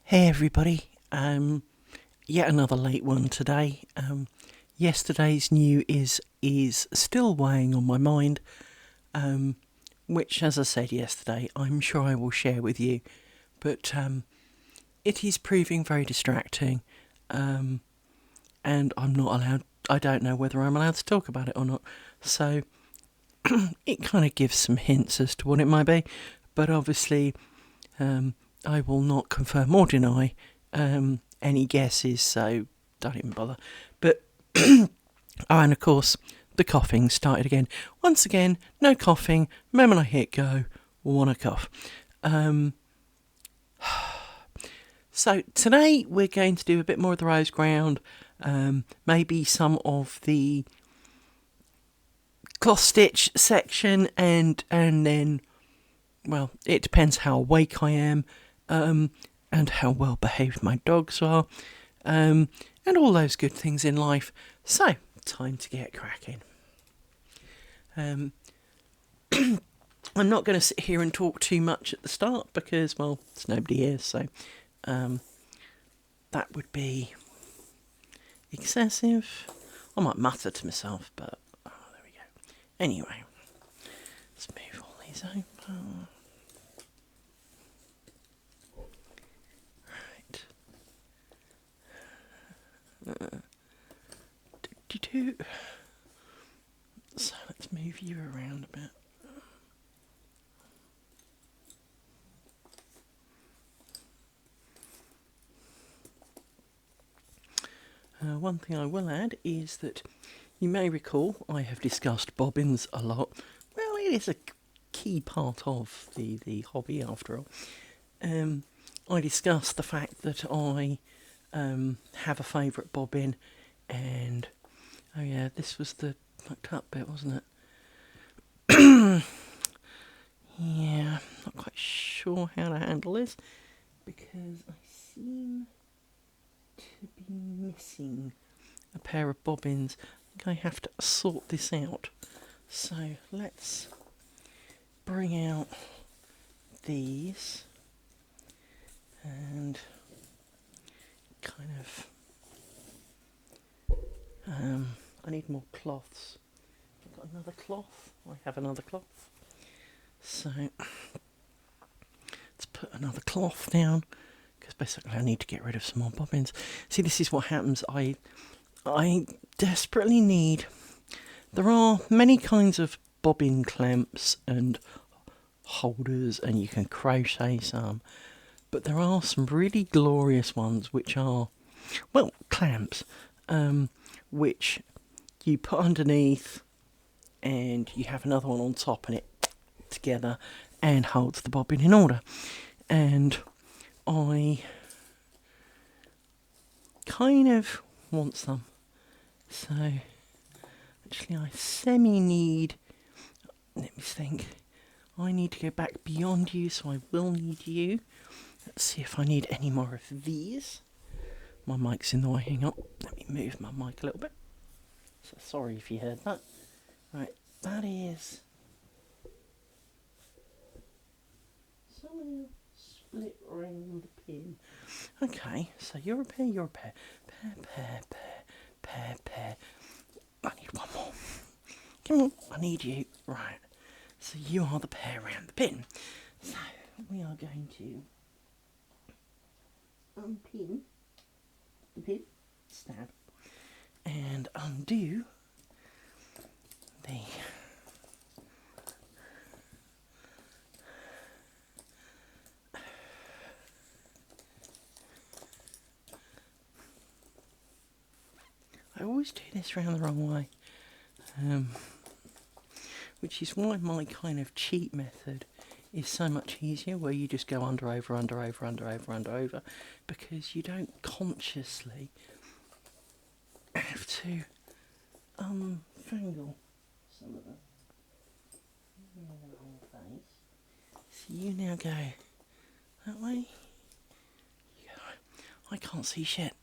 Hey everybody, yet another late one today. Yesterday's news is still weighing on my mind, which, as I said yesterday, I'm sure I will share with you. But it is proving very distracting, and I'm not allowed. I don't know whether I'm allowed to talk about it or not. So it kind of gives some hints as to what it might be, but obviously I will not confirm or deny any guesses, so don't even bother. But, oh, and of course, the coughing started again. Once again, no coughing. The moment I hit go, wanna cough. So today we're going to do a bit more of the roseground, maybe some of the cloth stitch section, and then, well, it depends how awake I am, and how well behaved my dogs are, and all those good things in life. So, time to get cracking. I'm not going to sit here and talk too much at the start because, well, it's nobody here, so that would be excessive. I might mutter to myself, but oh, there we go. Anyway, let's move all these over. So let's move you around a bit. One thing I will add is that you may recall I have discussed bobbins a lot. Well, it is a key part of the hobby after all. I discussed the fact that I have a favourite bobbin, and oh yeah, this was the fucked up bit, wasn't it? Yeah, not quite sure how to handle this because I seem to be missing a pair of bobbins. I think I have to sort this out. So let's bring out these and kind of I need more cloths. I've got another cloth. I have another cloth. So let's put another cloth down because basically I need to get rid of some more bobbins. See, this is what happens. I desperately need. There are many kinds of bobbin clamps and holders, and you can crochet some, but there are some really glorious ones which are, well, clamps, which you put underneath and you have another one on top, and it together and holds the bobbin in order. And I kind of want some, so actually I semi-need, let me think, I need to go back beyond you, so I will need you. Let's see if I need any more of these. My mic's in the way, hang on, let me move my mic a little bit. So sorry if you heard that. Right, that is somehow split round pin. Okay, so you're a pair, you're a pair. Pair. I need one more. Come on, I need you. Right, so you are the pair round the pin. So we are going to unpin the pin, stab, and undo the I always do this round the wrong way, which is why my kind of cheat method is so much easier, where you just go under, over, because you don't consciously have to unfangle some of them. In the wrong face. So you now go that way. I can't see shit.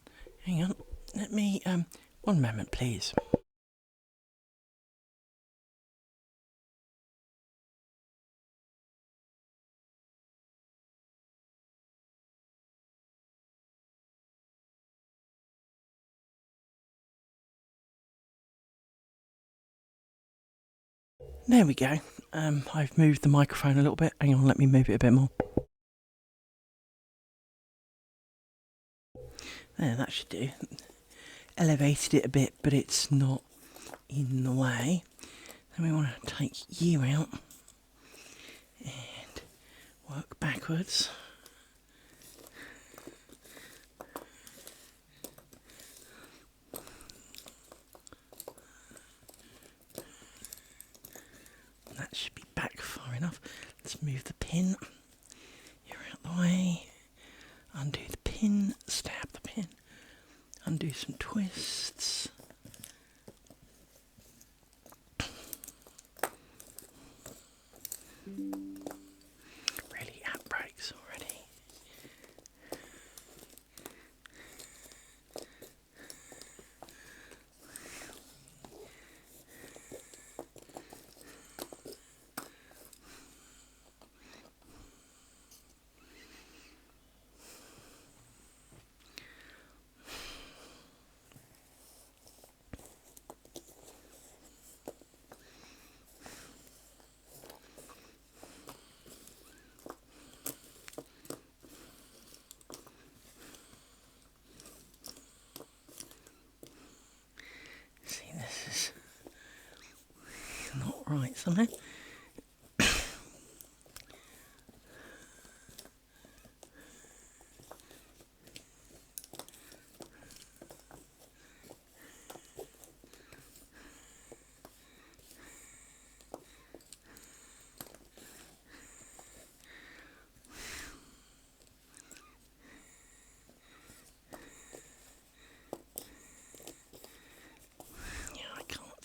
Hang on. Let me, one moment, please. There we go. I've moved the microphone a little bit. Hang on, let me move it a bit more. There, that should do. Elevated it a bit, but it's not in the way. Then we want to take you out and work backwards. That should be back far enough. Let's move the pin. You're out the way. Undo the pin, stab the pin, undo some twists. Really out breaks already. See, this is not right somehow.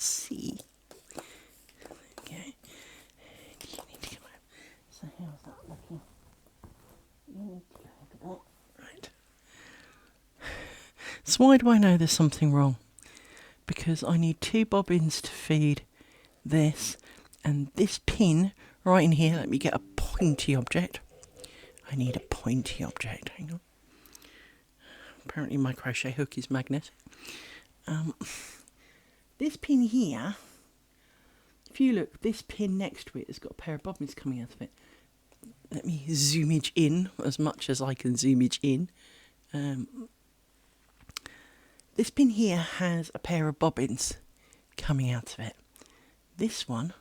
See. Okay. You need to come out. So how's that looking? You need to go over that. Right. So why do I know there's something wrong? Because I need 2 bobbins to feed this, and this pin right in here. Let me get a pointy object. I need a pointy object. Hang on. Apparently my crochet hook is magnetic. This pin here, if you look, this pin next to it has got a pair of bobbins coming out of it. Let me zoomage in as much as I can zoomage in. This pin here has a pair of bobbins coming out of it. This one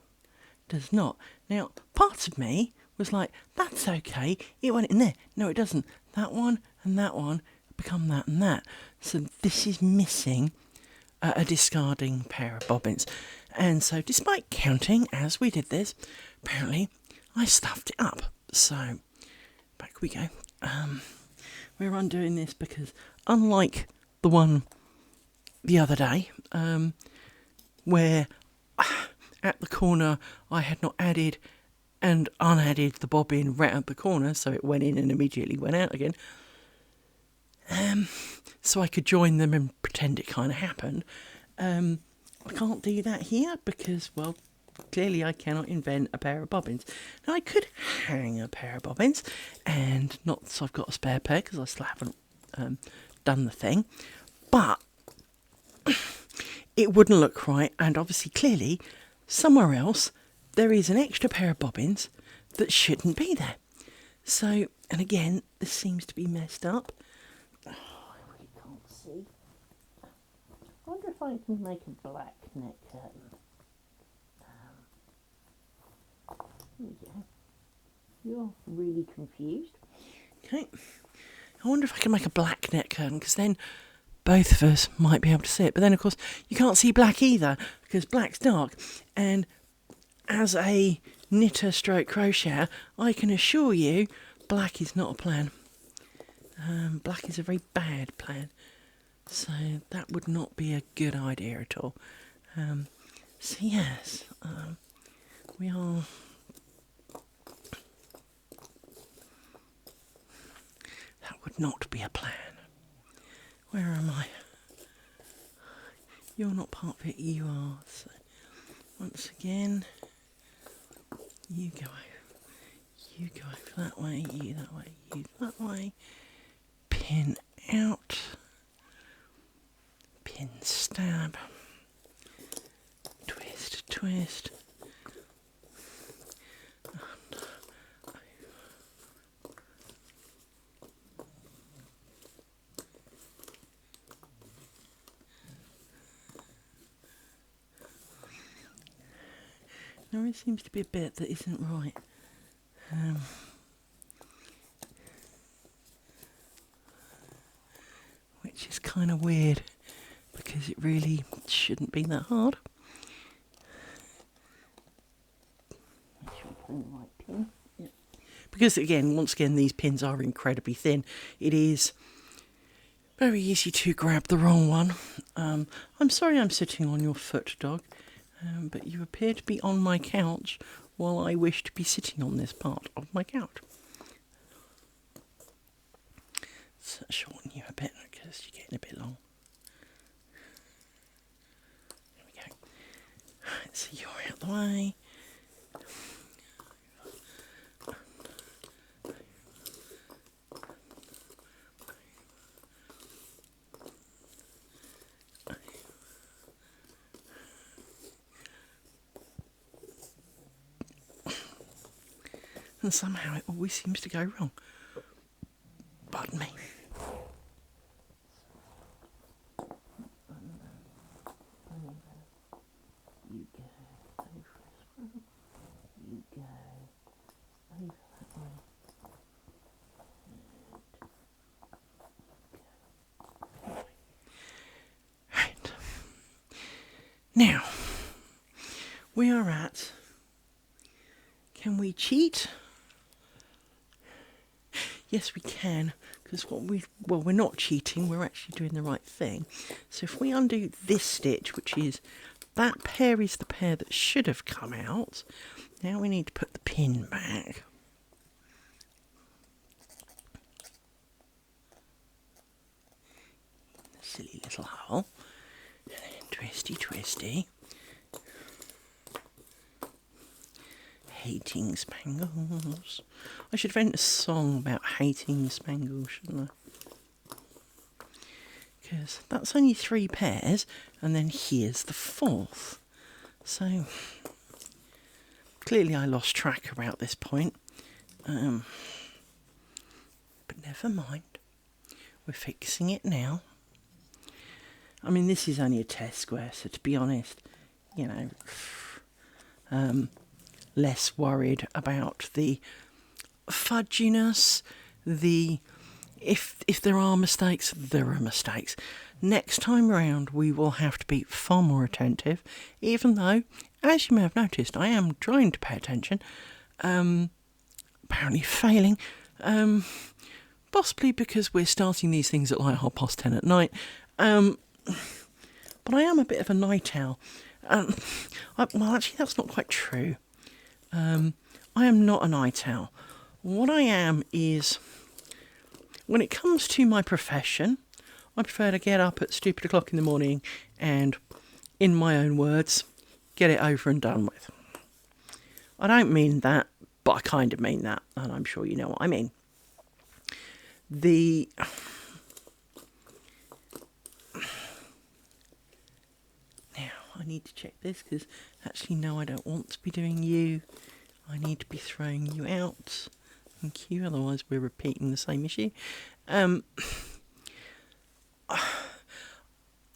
does not. Now, part of me was like, that's okay, it went in there. No, it doesn't. That one and that one become that and that. So this is missing a discarding pair of bobbins. And so despite counting as we did this, apparently I stuffed it up. So back we go. We're undoing this because unlike the one the other day, where at the corner I had not added and unadded the bobbin right at the corner, so it went in and immediately went out again, so I could join them and pretend it kind of happened. I can't do that here because, well, clearly I cannot invent a pair of bobbins. Now I could hang a pair of bobbins, and not so I've got a spare pair because I still haven't done the thing, but it wouldn't look right, and obviously clearly somewhere else there is an extra pair of bobbins that shouldn't be there. So, and again, this seems to be messed up. Oh, I really can't see. I wonder if I can make a black neck curtain. There we go. You're really confused. Okay. I wonder if I can make a black neck curtain, because then both of us might be able to see it. But then, of course, you can't see black either, because black's dark. And as a knitter stroke crocheter, I can assure you black is not a plan. Black is a very bad plan. So that would not be a good idea at all. So yes, we are... That would not be a plan. Where am I? You're not part of it, you are. So once again, you go over that way, you that way, you that way. Pin out. Pin stab. Twist, twist. There always seems to be a bit that isn't right. Which is kind of weird, because it really shouldn't be that hard. Make sure I put in the right pin. Yep. Because once again, these pins are incredibly thin. It is very easy to grab the wrong one. I'm sorry I'm sitting on your foot, dog, but you appear to be on my couch while I wish to be sitting on this part of my couch. Let's shorten you a bit because you're getting a bit long. There we go. Right, so you're out the way. And somehow it always seems to go wrong. Pardon me. You go over as well. You go over that way. Right. Now, we are at... Can we cheat? Yes, we can, because we're not cheating, we're actually doing the right thing. So if we undo this stitch, which is, that pair is the pair that should have come out. Now we need to put the pin back. Silly little hole. And then twisty, twisty. Hating spangles. I should invent a song about hating spangles, shouldn't I? Because that's only 3 pairs, and then here's the 4th. So, clearly I lost track about this point. But never mind. We're fixing it now. I mean, this is only a test square, so to be honest, less worried about the fudginess, if there are mistakes, there are mistakes. Next time round, we will have to be far more attentive, even though, as you may have noticed, I am trying to pay attention, apparently failing, possibly because we're starting these things at like 10:30 at night, but I am a bit of a night owl. Well, actually, that's not quite true. I am not a night owl. What I am is, when it comes to my profession, I prefer to get up at stupid o'clock in the morning and, in my own words, get it over and done with. I don't mean that, but I kind of mean that, and I'm sure you know what I mean. Now, I need to check this, because actually, no, I don't want to be doing you. I need to be throwing you out. Thank you, otherwise we're repeating the same issue.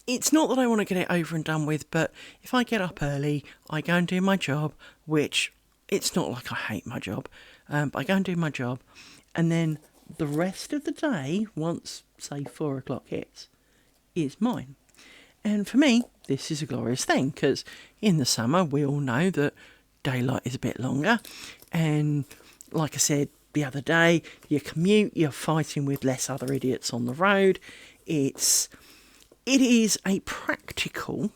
It's not that I want to get it over and done with, but if I get up early, I go and do my job, which, it's not like I hate my job, but I go and do my job, and then the rest of the day, once, say, 4 o'clock hits, is mine. And for me, this is a glorious thing, because in the summer, we all know that daylight is a bit longer, and like I said the other day, your commute, you're fighting with less other idiots on the road. It is a practical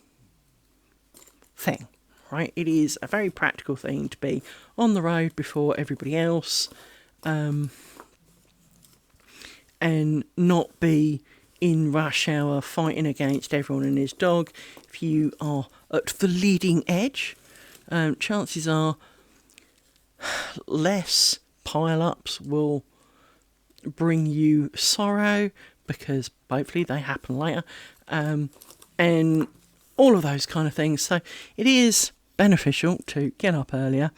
thing, right? It is a very practical thing to be on the road before everybody else, and not be in rush hour fighting against everyone and his dog. If you are at the leading edge, chances are less pile-ups will bring you sorrow, because hopefully they happen later, and all of those kind of things. So it is beneficial to get up earlier,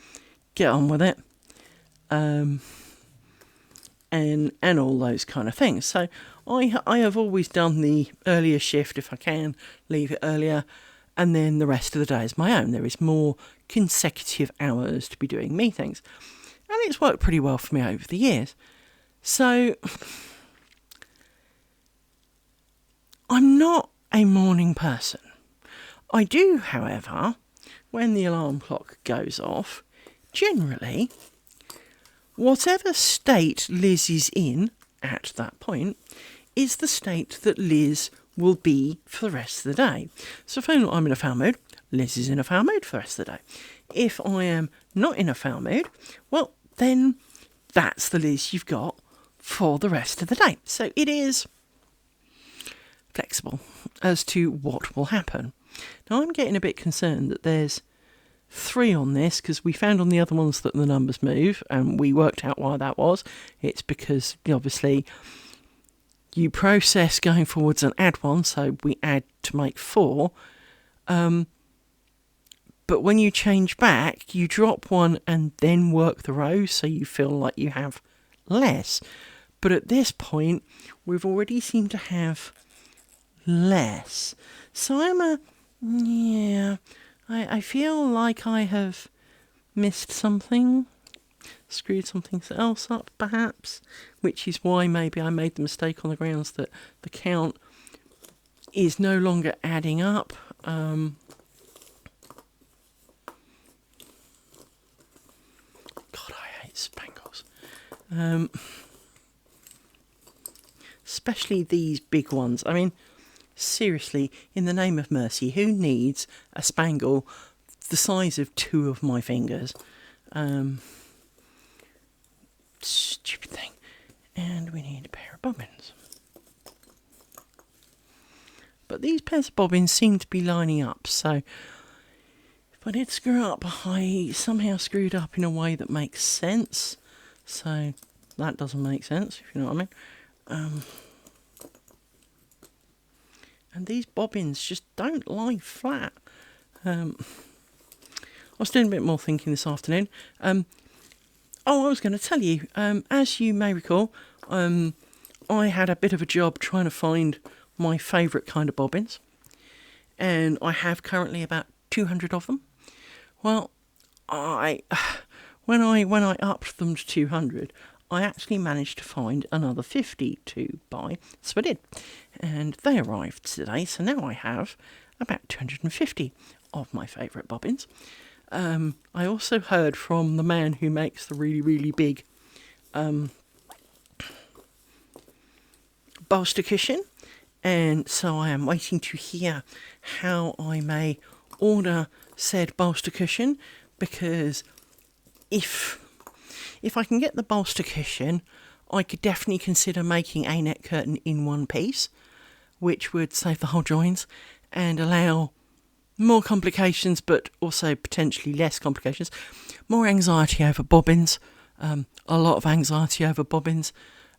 get on with it, and all those kind of things. So I have always done the earlier shift if I can, leave it earlier, and then the rest of the day is my own. There is more consecutive hours to be doing me things. And it's worked pretty well for me over the years. So, I'm not a morning person. I do, however, when the alarm clock goes off, generally, whatever state Liz is in at that point is the state that Liz will be for the rest of the day. So if I'm in a foul mood, Liz is in a foul mood for the rest of the day. If I am not in a foul mood, well, then that's the Liz you've got for the rest of the day. So it is flexible as to what will happen. Now, I'm getting a bit concerned that there's 3 on this, because we found on the other ones that the numbers move, and we worked out why that was. It's because, obviously, you process going forwards and add 1, so we add to make 4. But when you change back, you drop 1 and then work the rows, so you feel like you have less. But at this point, we've already seemed to have less. So I feel like I have missed something, screwed something else up perhaps, which is why maybe I made the mistake on the grounds that the count is no longer adding up. God, I hate spangles. Especially these big ones. I mean, seriously, in the name of mercy, who needs a spangle the size of 2 of my fingers? Stupid thing. And we need a pair of bobbins. But these pairs of bobbins seem to be lining up, so if I did screw up, I somehow screwed up in a way that makes sense. So that doesn't make sense, if you know what I mean. And these bobbins just don't lie flat. I was doing a bit more thinking this afternoon. I was going to tell you, as you may recall, I had a bit of a job trying to find my favourite kind of bobbins. And I have currently about 200 of them. Well, when I upped them to 200, I actually managed to find another 50 to buy, so I did. And they arrived today, so now I have about 250 of my favourite bobbins. I also heard from the man who makes the really, really big bolster cushion, and so I am waiting to hear how I may order said bolster cushion, because if I can get the bolster cushion, I could definitely consider making a neck curtain in one piece, which would save the whole joins and allow more complications, but also potentially less complications. More anxiety over bobbins, a lot of anxiety over bobbins,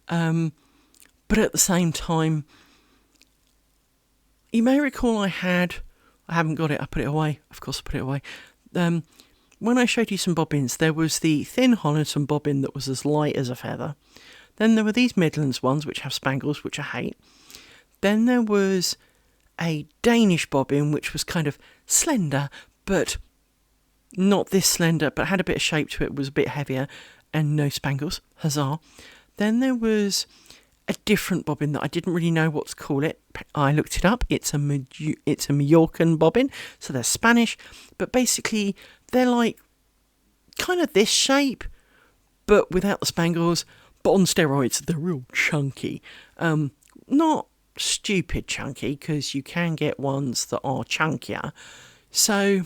but at the same time, you may recall I haven't got it, I put it away, of course I put it away. When I showed you some bobbins, there was the thin Honiton bobbin that was as light as a feather. Then there were these Midlands ones, which have spangles, which I hate. Then there was a Danish bobbin, which was kind of slender, but not this slender, but had a bit of shape to it, was a bit heavier, and no spangles. Huzzah. Then there was a different bobbin that I didn't really know what to call it. I looked it up. It's a Mallorcan bobbin, so they're Spanish, but basically they're like kind of this shape, but without the spangles, but on steroids. They're real chunky. Not stupid chunky, because you can get ones that are chunkier. So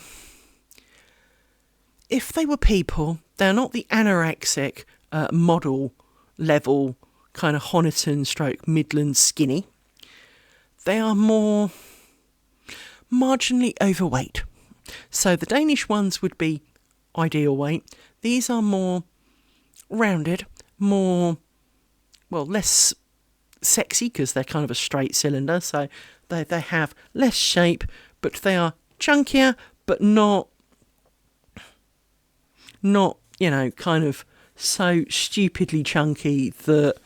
if they were people, they're not the anorexic model level kind of Honiton stroke Midland skinny. They are more marginally overweight. So the Danish ones would be ideal weight. These are more rounded, less sexy, because they're kind of a straight cylinder, so they have less shape, but they are chunkier, but not kind of so stupidly chunky that,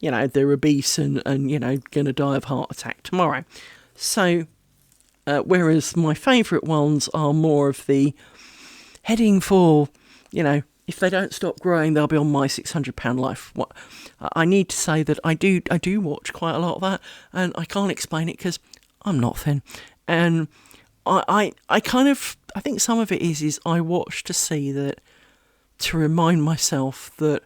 they're obese and going to die of heart attack tomorrow. So Whereas my favourite ones are more of the heading for, if they don't stop growing, they'll be on my £600 life. I need to say that I do watch quite a lot of that, and I can't explain it because I'm not thin. And I think some of it is I watch to see that, to remind myself that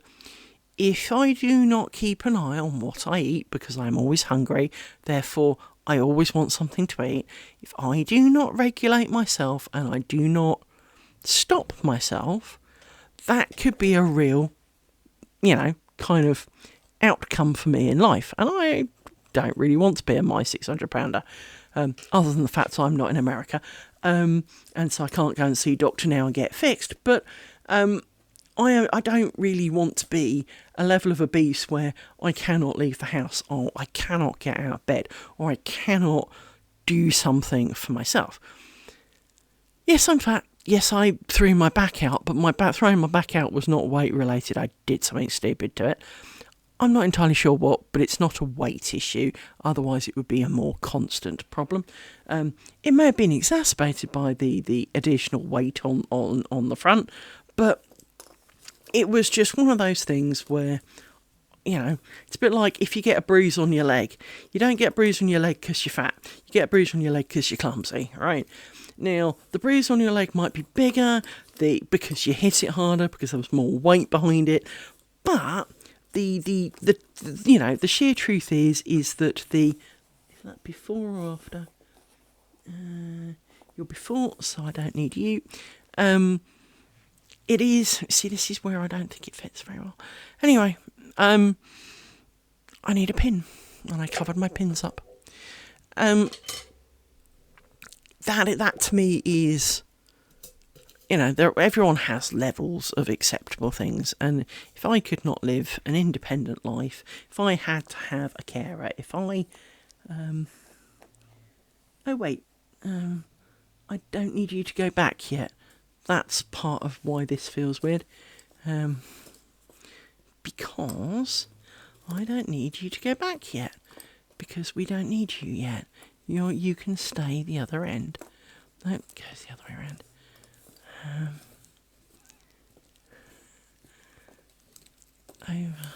if I do not keep an eye on what I eat, because I'm always hungry, therefore I always want something to eat, if I do not regulate myself and I do not stop myself, that could be a real, kind of outcome for me in life. And I don't really want to be a my £600, other than the fact I'm not in America, and so I can't go and see a doctor now and get fixed. But I don't really want to be a level of obese where I cannot leave the house, or I cannot get out of bed, or I cannot do something for myself. Yes, I'm fat. Yes, I threw my back out, but throwing my back out was not weight related. I did something stupid to it. I'm not entirely sure what, but it's not a weight issue. Otherwise, it would be a more constant problem. It may have been exacerbated by the additional weight on the front, but it was just one of those things where, it's a bit like if you get a bruise on your leg. You don't get a bruise on your leg because you're fat. You get a bruise on your leg because you're clumsy, right? Now, the bruise on your leg might be bigger because you hit it harder, because there was more weight behind it. But the sheer truth is that is that before or after? You're before, so I don't need you. It is. See, this is where I don't think it fits very well. Anyway, I need a pin, and I covered my pins up. That to me is, everyone has levels of acceptable things, and if I could not live an independent life, if I had to have a carer, if I, I don't need you to go back yet. That's part of why this feels weird, because I don't need you to go back yet, because we don't need you yet. You can stay the other end. No, it goes the other way around. Over.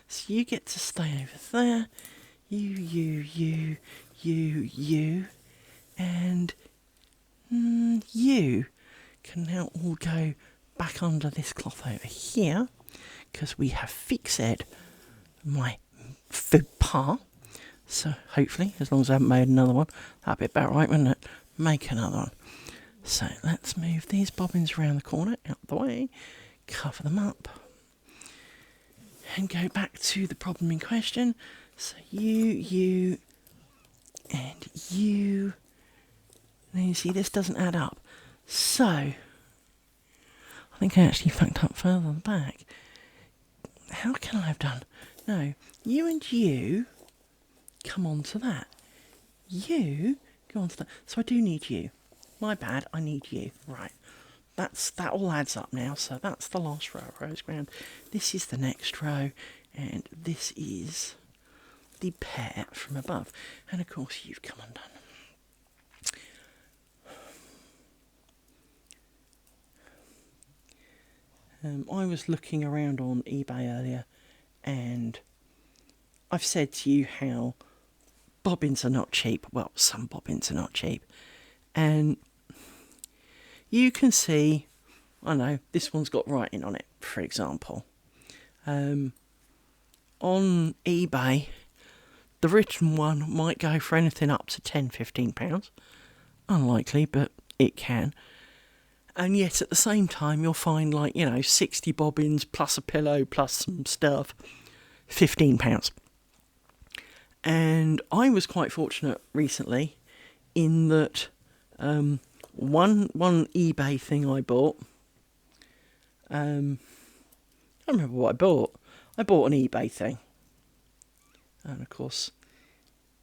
So you get to stay over there. You, and you can now all go back under this cloth over here, because we have fixed my faux pas. So hopefully, as long as I haven't made another one, that'd be about right, wouldn't it? Make another one. So let's move these bobbins around the corner, out the way, cover them up, and go back to the problem in question. So you, and you. Now you see, this doesn't add up. So I think I actually fucked up further back. How can I have done? No, you and you come on to that. You go on to that. So I do need you. My bad, I need you. Right. That all adds up now. So that's the last row of roseground. This is the next row, and this is the pair from above. And of course you've come undone. I was looking around on eBay earlier, and I've said to you how bobbins are not cheap. Well, some bobbins are not cheap. And you can see, I know, this one's got writing on it, for example. On eBay, the written one might go for anything up to £10-15. Unlikely, but it can. And yet at the same time, you'll find 60 bobbins plus a pillow plus some stuff, £15. And I was quite fortunate recently in that one eBay thing I bought. I don't remember what I bought. I bought an eBay thing. And of course,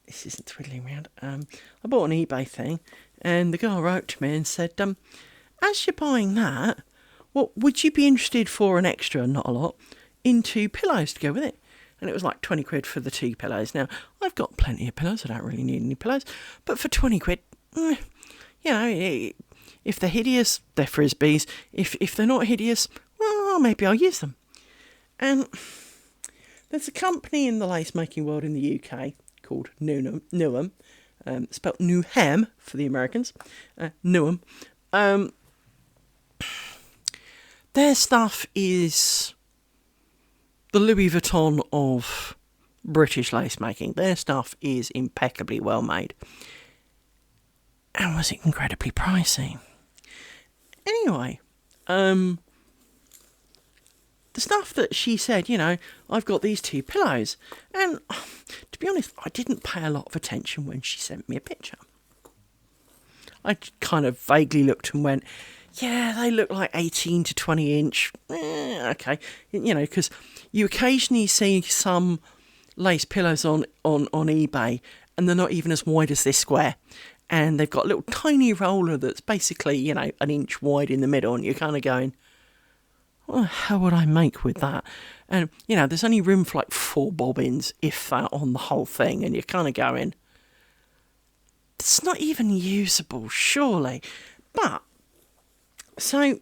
this isn't twiddling around. I bought an eBay thing, and the girl wrote to me and said, as you're buying that, would you be interested for an extra, not a lot, into pillows to go with it. And it was like 20 quid for the 2 pillows. Now, I've got plenty of pillows. I don't really need any pillows. But for 20 quid, you know, if they're hideous, they're Frisbees. If they're not hideous, well, maybe I'll use them. And there's a company in the lace making world in the UK called Newham, spelt Newham for the Americans, Newham. Their stuff is the Louis Vuitton of British lace making. Their stuff is impeccably well made. And was incredibly pricey. Anyway, the stuff that she said, you know, I've got these 2 pillows. And to be honest, I didn't pay a lot of attention when she sent me a picture. I kind of vaguely looked and went, yeah, they look like 18 to 20 inch. Okay. You know, because you occasionally see some lace pillows on eBay and they're not even as wide as this square. And they've got a little tiny roller that's basically, you know, an inch wide in the middle. And you're kind of going, what the hell would I make with that? And, you know, there's only room for like 4 bobbins, if that, on the whole thing. And you're kind of going, it's not even usable, surely. But, so,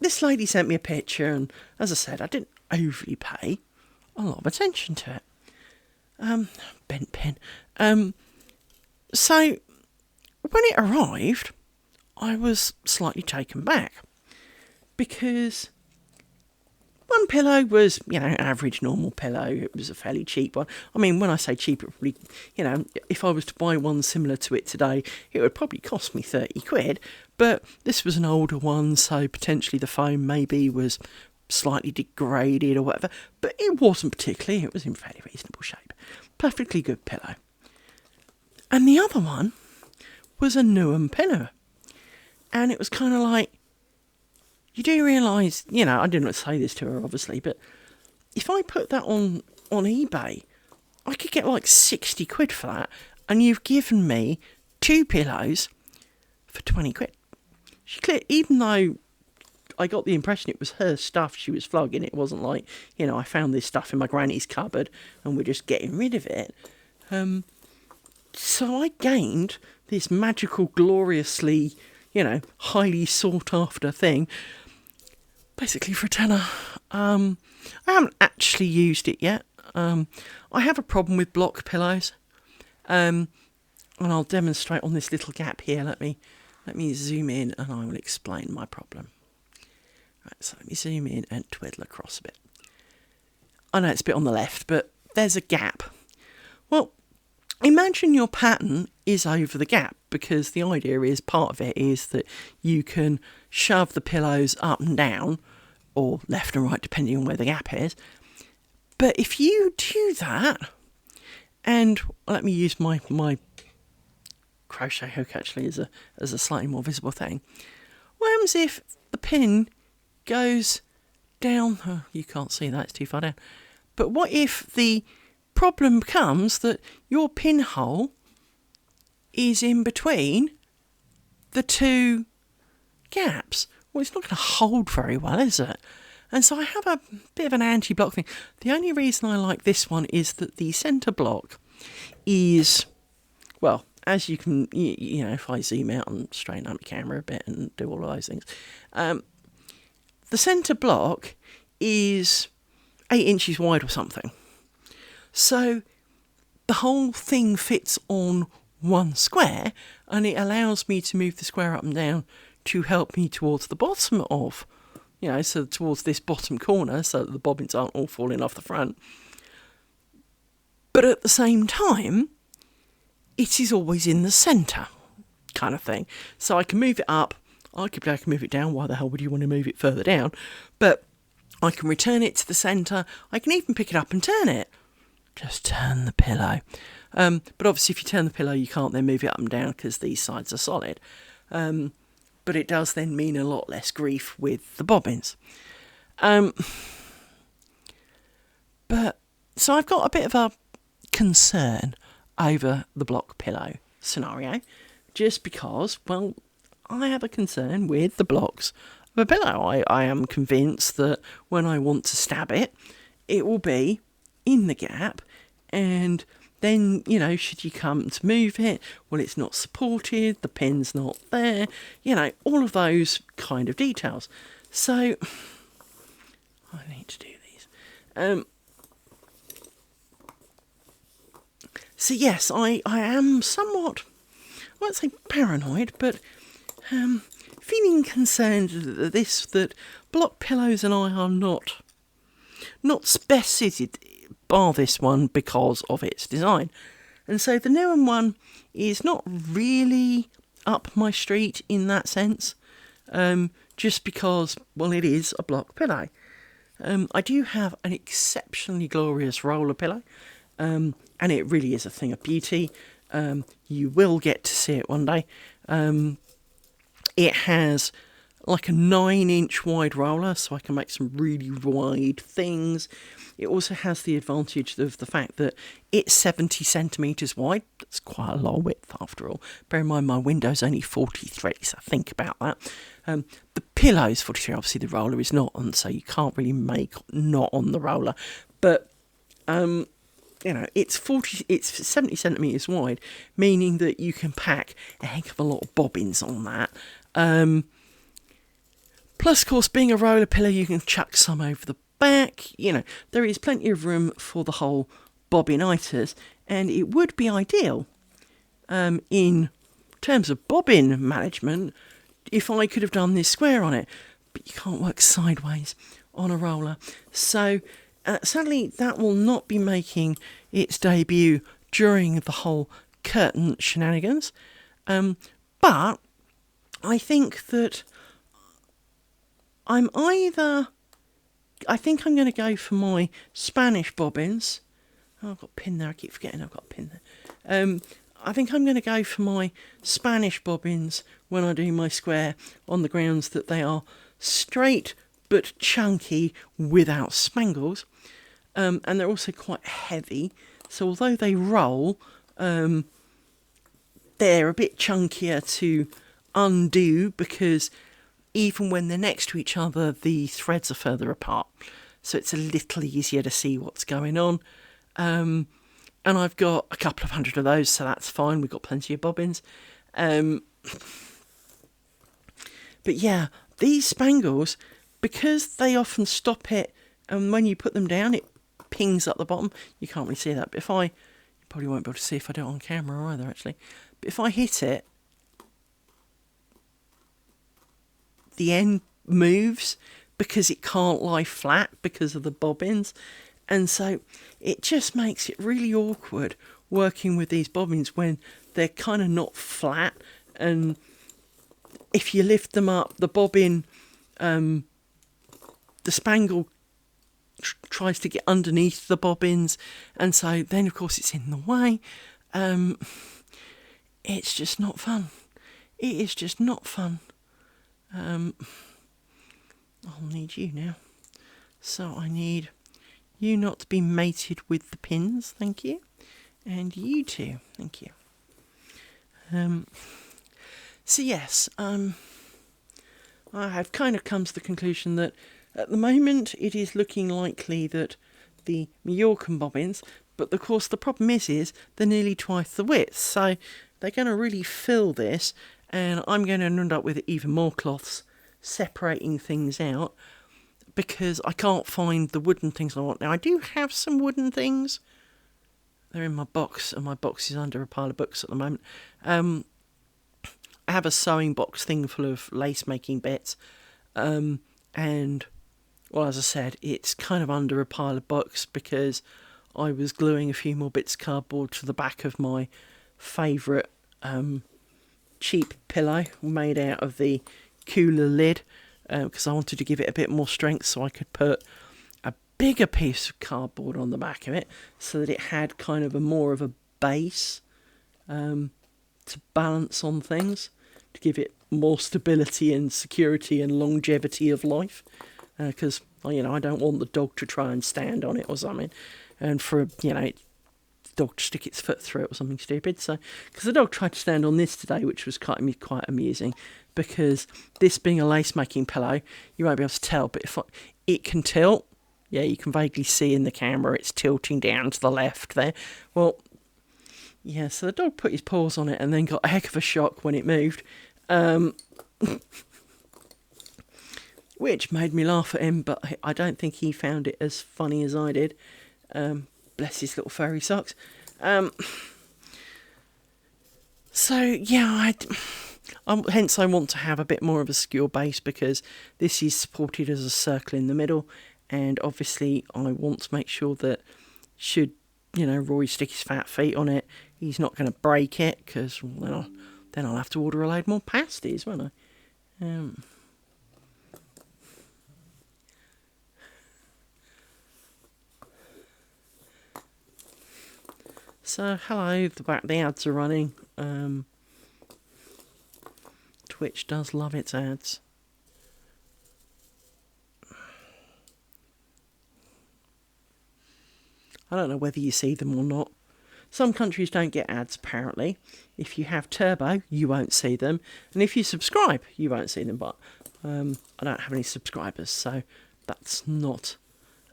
this lady sent me a picture. And as I said, I didn't overly pay a lot of attention to it. Bent pin. So, when it arrived, I was slightly taken back. Because one pillow was, you know, average normal pillow. It was a fairly cheap one. I mean, when I say cheap, it probably, you know, if I was to buy one similar to it today, it would probably cost me 30 quid. But this was an older one, so potentially the foam maybe was slightly degraded or whatever. But it wasn't particularly. It was in fairly reasonable shape. Perfectly good pillow. And the other one was a Newham pillow. And it was kind of like, you do realise, you know, I didn't say this to her obviously, but if I put that on eBay, I could get like 60 quid for that, and you've given me 2 pillows for 20 quid. Even though I got the impression it was her stuff she was flogging, it wasn't like, you know, I found this stuff in my granny's cupboard and we're just getting rid of it. So I gained this magical, gloriously, you know, highly sought after thing, basically for a tenner. I haven't actually used it yet. I have a problem with block pillows, and I'll demonstrate on this little gap here. Let me zoom in, and I will explain my problem. Right, so let me zoom in and twiddle across a bit. I know it's a bit on the left, but there's a gap. Well, imagine your pattern is over the gap, because the idea is, part of it is that you can shove the pillows up and down, or left and right, depending on where the gap is. But if you do that, and let me use my crochet hook actually as a slightly more visible thing. What happens if the pin goes down? Oh, you can't see that, it's too far down. But what if the problem becomes that your pinhole is in between the 2 gaps? Well, it's not going to hold very well, is it? And so I have a bit of an anti-block thing. The only reason I like this one is that the centre block is, well, as you can, you know, if I zoom out and straighten up the camera a bit and do all of those things, the centre block is 8 inches wide or something. So the whole thing fits on one square, and it allows me to move the square up and down to help me towards the bottom of, you know, so towards this bottom corner, so that the bobbins aren't all falling off the front. But at the same time, it is always in the centre, kind of thing. So I can move it up, I can move it down. Why the hell would you want to move it further down? But I can return it to the centre. I can even pick it up and turn it. Just turn the pillow. But obviously if you turn the pillow, you can't then move it up and down because these sides are solid. But it does then mean a lot less grief with the bobbins. But so I've got a bit of a concern over the block pillow scenario, just because, well, I have a concern with the blocks of a pillow. I am convinced that when I want to stab it, it will be in the gap, and then, should you come to move it, well, it's not supported, the pin's not there, all of those kind of details. So, I need to do these. So yes, I am somewhat, I won't say paranoid, but feeling concerned that block pillows and I are not best suited, bar this one, because of its design. And so the Newen one is not really up my street in that sense, just because, well, it is a block pillow. I do have an exceptionally glorious roller pillow, and it really is a thing of beauty. You will get to see it one day. It has like a 9-inch wide roller, so I can make some really wide things. It also has the advantage of the fact that it's 70 centimetres wide. That's quite a lot of width after all. Bear in mind my window's only 43, so think about that. The pillow's 43, obviously the roller is not on, so you can't really make not on the roller. But, it's 70 centimetres wide, meaning that you can pack a heck of a lot of bobbins on that. Plus, of course, being a roller pillow, you can chuck some over the back. There is plenty of room for the whole bobbinitis, and it would be ideal in terms of bobbin management if I could have done this square on it. But you can't work sideways on a roller. So, sadly, that will not be making its debut during the whole curtain shenanigans. But I think that I think I'm going to go for my Spanish bobbins. Oh, I've got a pin there. I keep forgetting I've got a pin there. I think I'm going to go for my Spanish bobbins when I do my square, on the grounds that they are straight but chunky without spangles. And they're also quite heavy. So although they roll, they're a bit chunkier to undo, because even when they're next to each other, the threads are further apart. So it's a little easier to see what's going on. And I've got a couple of hundred of those, so that's fine. We've got plenty of bobbins. But yeah, these spangles, because they often stop it, and when you put them down, it pings up the bottom. You can't really see that, but you probably won't be able to see if I do it on camera either, actually. But if I hit it, the end moves because it can't lie flat because of the bobbins, and so it just makes it really awkward working with these bobbins when they're kind of not flat, and if you lift them up, the bobbin, the spangle tries to get underneath the bobbins, and so then of course it's in the way. It's just not fun. It is just not fun. I'll need you now. So I need you not to be mated with the pins, thank you. And you too, thank you. So yes, I have kind of come to the conclusion that at the moment it is looking likely that the Mallorcan bobbins, but of course the problem is they're nearly twice the width, so they're going to really fill this, and I'm going to end up with even more cloths separating things out, because I can't find the wooden things I want. Now, I do have some wooden things. They're in my box, and my box is under a pile of books at the moment. I have a sewing box thing full of lace-making bits, and, well, as I said, it's kind of under a pile of books because I was gluing a few more bits of cardboard to the back of my favourite cheap pillow made out of the cooler lid, because I wanted to give it a bit more strength, so I could put a bigger piece of cardboard on the back of it so that it had kind of more of a base to balance on things, to give it more stability and security and longevity of life, because I don't want the dog to try and stand on it or something, and for the dog to stick its foot through it or something stupid. So, because the dog tried to stand on this today, which was quite amusing, because this being a lace making pillow, you won't be able to tell, but if it can tilt, Yeah, you can vaguely see in the camera it's tilting down to the left there. Well, yeah, so the dog put his paws on it and then got a heck of a shock when it moved. Which made me laugh at him, but I don't think he found it as funny as I did. Bless his little furry socks. So, yeah, hence I want to have a bit more of a skewer base, because this is supported as a circle in the middle, and obviously I want to make sure that should, Roy stick his fat feet on it, he's not going to break it, because then I'll have to order a load more pasties, won't I? So, hello, the ads are running. Twitch does love its ads. I don't know whether you see them or not. Some countries don't get ads, apparently. If you have Turbo, you won't see them. And if you subscribe, you won't see them. But I don't have any subscribers, so that's not...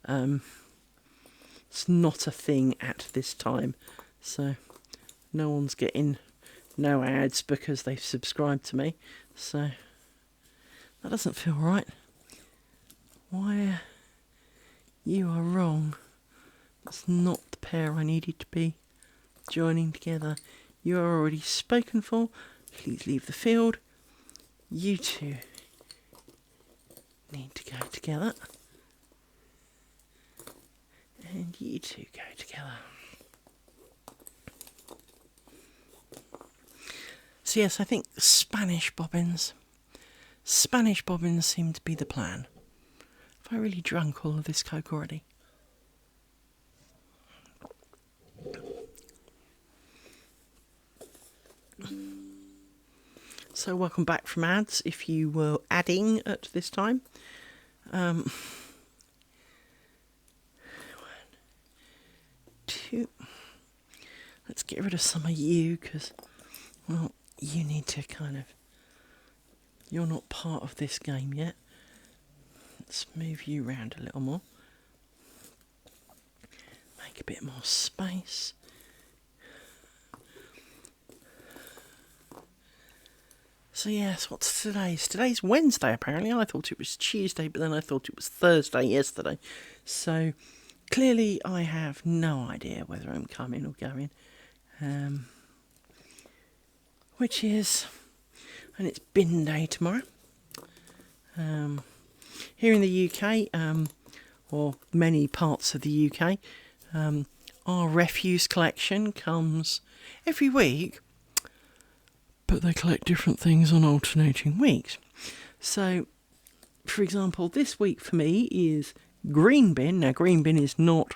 it's not a thing at this time. So no one's getting no ads because they've subscribed to me. So that doesn't feel right. Why? You are wrong. That's not the pair I needed to be joining together. You are already spoken for. Please leave the field. You two need to go together. And you two go together. So yes, I think Spanish bobbins seem to be the plan. Have I really drunk all of this Coke already? So welcome back from ads, if you were adding at this time. 1, 2. Let's get rid of some of you, because, well, you need to you're not part of this game yet. Let's move you around a little more. Make a bit more space. So yes, what's today's? Today's Wednesday, apparently. I thought it was Tuesday, but then I thought it was Thursday yesterday. So clearly I have no idea whether I'm coming or going. Which is... and it's bin day tomorrow. Here in the UK, or many parts of the UK, our refuse collection comes every week, but they collect different things on alternating weeks. So, for example, this week for me is green bin. Now, green bin is not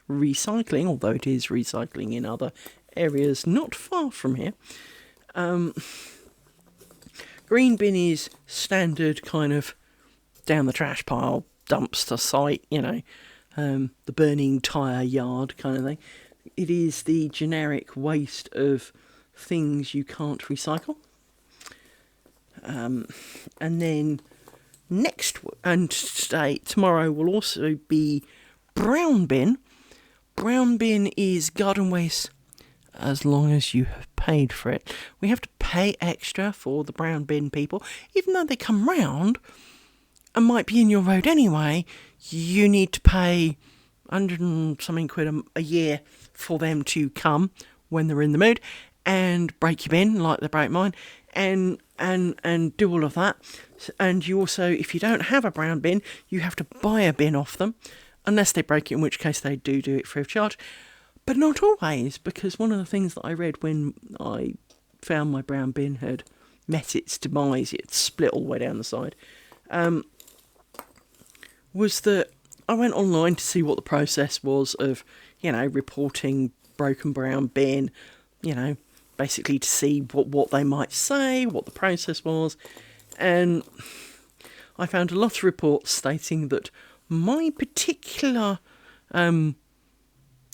recycling, although it is recycling in other areas not far from here. Green bin is standard kind of down the trash pile, dumpster site, the burning tyre yard kind of thing. It is the generic waste of things you can't recycle. And then tomorrow will also be brown bin. Brown bin is garden waste as long as you have paid for it. We have to pay extra for the brown bin people, even though they come round and might be in your road anyway. You need to pay 100 and something quid a year for them to come when they're in the mood and break your bin like they break mine, and do all of that. And you also, if you don't have a brown bin, you have to buy a bin off them, unless they break it, in which case they do it free of charge. But not always, because one of the things that I read when I found my brown bin had met its demise, it split all the way down the side, was that I went online to see what the process was of, reporting broken brown bin, basically to see what they might say, what the process was. And I found a lot of reports stating that my particular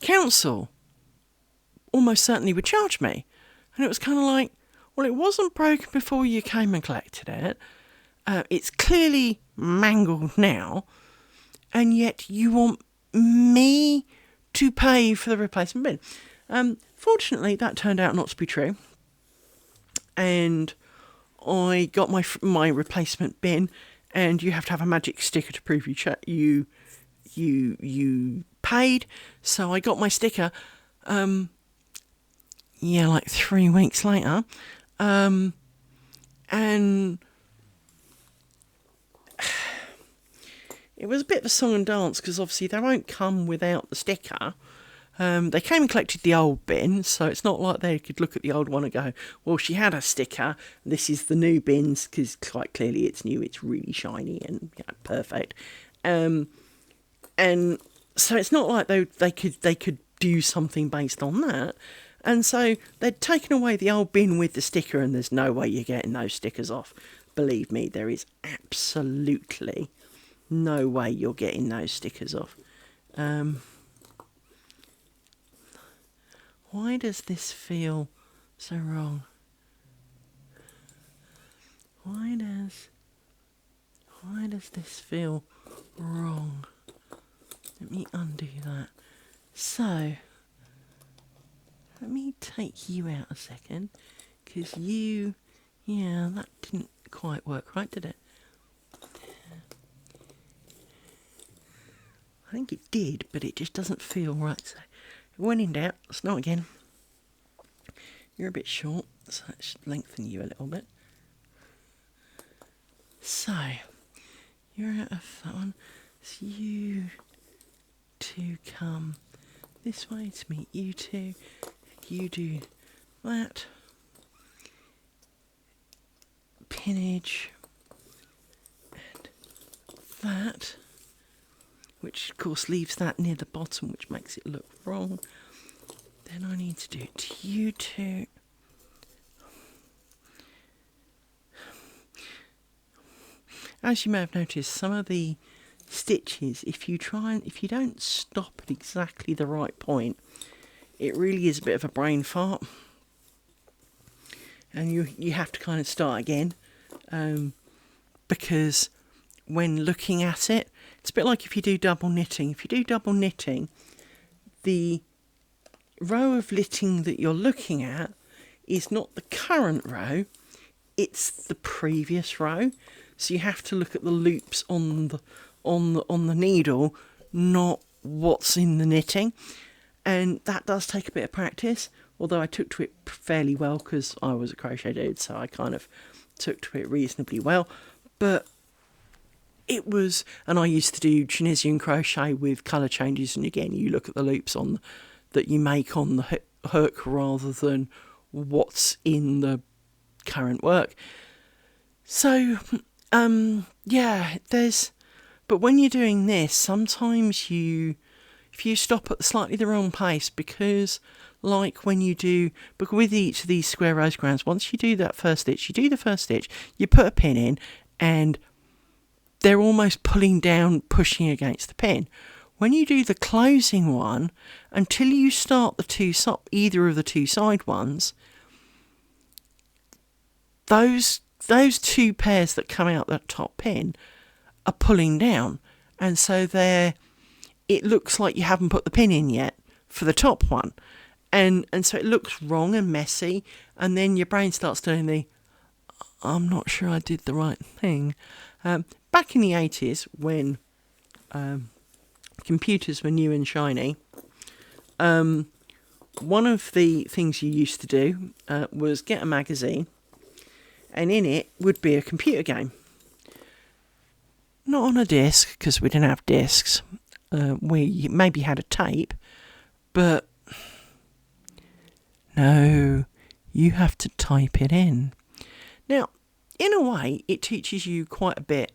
council almost certainly would charge me. And it was kind of like, well, it wasn't broken before you came and collected it. It's clearly mangled now. and yet you want me to pay for the replacement bin. Fortunately, that turned out not to be true, and I got my replacement bin, and you have to have a magic sticker to prove you paid. So I got my sticker, like 3 weeks later, and it was a bit of a song and dance, because obviously they won't come without the sticker. They came and collected the old bin, so it's not like they could look at the old one and go, well, she had a sticker, this is the new bins, because quite clearly it's new, it's really shiny and perfect. And so it's not like they could do something based on that. And so they'd taken away the old bin with the sticker, and there's no way you're getting those stickers off. Believe me, there is absolutely no way you're getting those stickers off. Why does this feel so wrong? Why does this feel wrong? Let me undo that. So, let me take you out a second, because that didn't quite work right, did it? I think it did, but it just doesn't feel right. So, when in doubt, start again. You're a bit short, so let's lengthen you a little bit. So, you're out of that one. So you two come this way to meet you two. You do that. Pinnage. And that. Which of course leaves that near the bottom, which makes it look wrong. Then I need to do it to you two. As you may have noticed, some of the stitches, if you don't stop at exactly the right point, it really is a bit of a brain fart, and you have to kind of start again, because when looking at it, it's a bit like if you do double knitting. If you do double knitting, the row of knitting that you're looking at is not the current row, it's the previous row. So you have to look at the loops on the needle, not what's in the knitting. And that does take a bit of practice, although I took to it fairly well because I was a crochet dude, so I kind of took to it reasonably well. But it was, and I used to do Tunisian crochet with colour changes, and again, you look at the loops that you make on the hook rather than what's in the current work. So, but when you're doing this, sometimes if you stop at slightly the wrong pace, because like when you do, but with each of these square rosegrounds, once you do that first stitch, you put a pin in, and they're almost pulling down, pushing against the pin. When you do the closing one, until you start either of the two side ones, those two pairs that come out that top pin are pulling down, and so it looks like you haven't put the pin in yet for the top one, and so it looks wrong and messy, and then your brain starts doing I'm not sure I did the right thing. Back in the 80s, when computers were new and shiny, one of the things you used to do was get a magazine, and in it would be a computer game. Not on a disc, because we didn't have discs. We maybe had a tape, but no, you have to type it in. Now, in a way, it teaches you quite a bit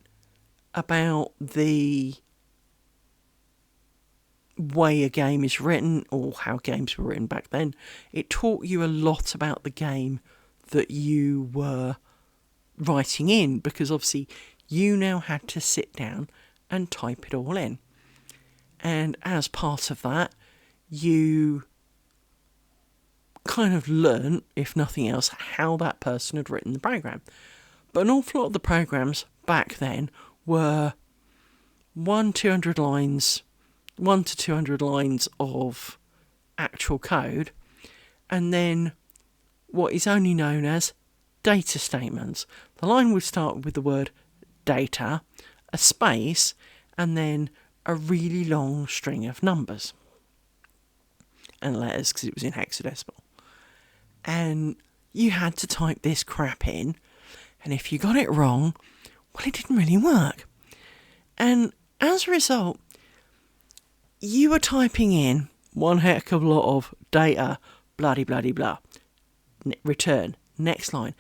about the way a game is written, or how games were written back then. It taught you a lot about the game that you were writing in, because obviously you now had to sit down and type it all in. And as part of that, you kind of learn, if nothing else, how that person had written the program. But an awful lot of the programs back then were 1 to 200 lines of actual code, and then what is only known as data statements. The line would start with the word data, a space, and then a really long string of numbers and letters, because it was in hexadecimal. And you had to type this crap in, and if you got it wrong, well, it didn't really work. And as a result, you were typing in one heck of a lot of data, bloody bloody blah. Return, next line,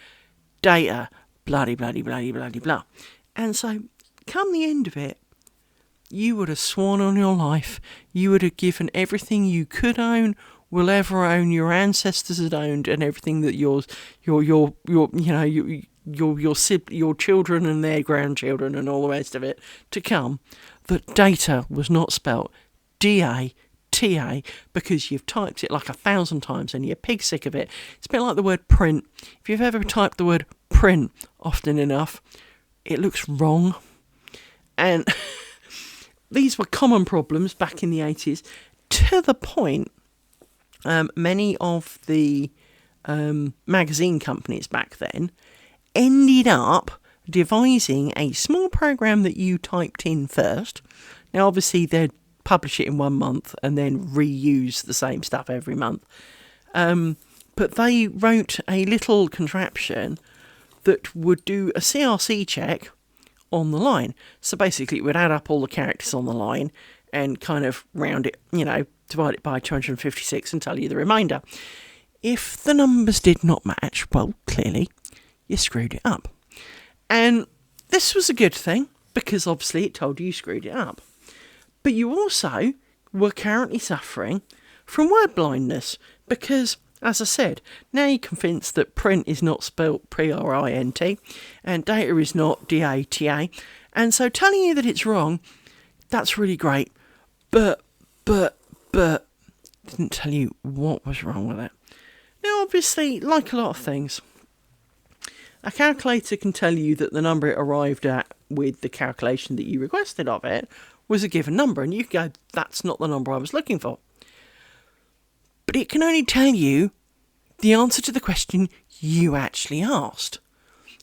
data, bloody bloody bloody bloody blah. And so, come the end of it, you would have sworn on your life, you would have given everything you could own, will ever own, your ancestors had owned, and everything that your children and their grandchildren and all the rest of it to come, that data was not spelt D-A-T-A, because you've typed it like 1,000 times and you're pig sick of it. It's a bit like the word print. If you've ever typed the word print often enough, it looks wrong. And these were common problems back in the 80s, to the point many of the magazine companies back then ended up devising a small program that you typed in first. Now, obviously, they'd publish it in 1 month and then reuse the same stuff every month. But they wrote a little contraption that would do a CRC check on the line. So basically, it would add up all the characters on the line and kind of round it, divide it by 256 and tell you the remainder. If the numbers did not match, well, clearly, you screwed it up. And this was a good thing, because obviously it told you screwed it up. But you also were currently suffering from word blindness, because, as I said, now you're convinced that print is not spelt P-R-I-N-T, and data is not D-A-T-A, and so telling you that it's wrong, that's really great, but, didn't tell you what was wrong with it. Now, obviously, like a lot of things, a calculator can tell you that the number it arrived at with the calculation that you requested of it was a given number, and you can go, that's not the number I was looking for. But it can only tell you the answer to the question you actually asked.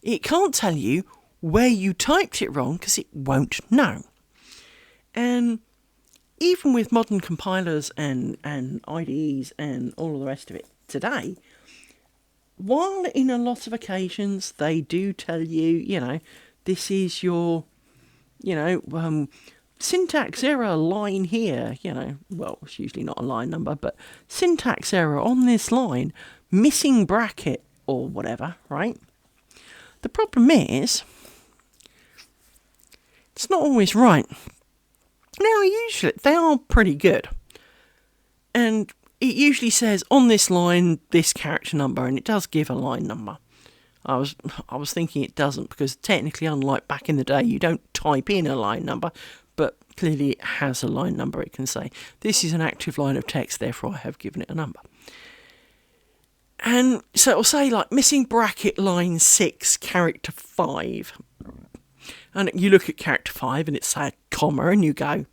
It can't tell you where you typed it wrong, because it won't know. And even with modern compilers and IDEs and all of the rest of it today, while in a lot of occasions they do tell you, this is your, syntax error line here, well, it's usually not a line number, but syntax error on this line, missing bracket or whatever, right? The problem is, it's not always right. Now, usually, they are pretty good. And it usually says, on this line, this character number, and it does give a line number. I was thinking it doesn't, because technically, unlike back in the day, you don't type in a line number, but clearly it has a line number. It can say, this is an active line of text, therefore I have given it a number. And so it'll say, like, missing bracket line 6, character 5. And you look at character 5 and it's a comma, and you go,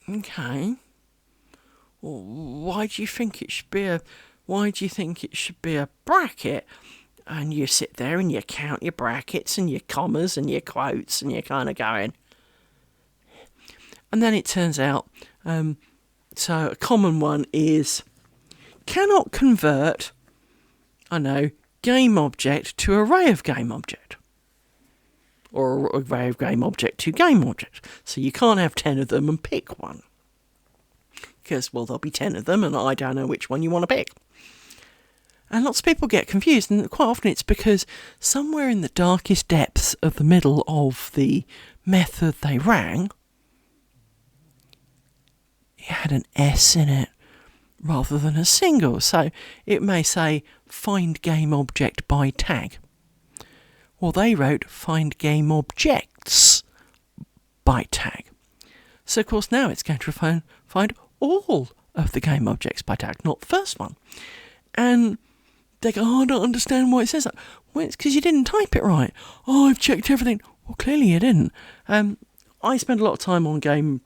okay, well, why do you think it should be a bracket? And you sit there and you count your brackets and your commas and your quotes, and you're kind of going. And then it turns out, so a common one is, cannot convert, game object to array of game object. Or array of game object to game object. So you can't have 10 of them and pick one. Because, well, there'll be 10 of them and I don't know which one you want to pick. And lots of people get confused, and quite often it's because somewhere in the darkest depths of the middle of the method they ran, it had an S in it rather than a single. So it may say, find game object by tag. Well, they wrote find game objects by tag. So, of course, now it's going to find all of the game objects by tag, not the first one. And they go, I don't understand why it says that. Well, it's because you didn't type it right. I've checked everything. Well, clearly you didn't. I spend a lot of time on game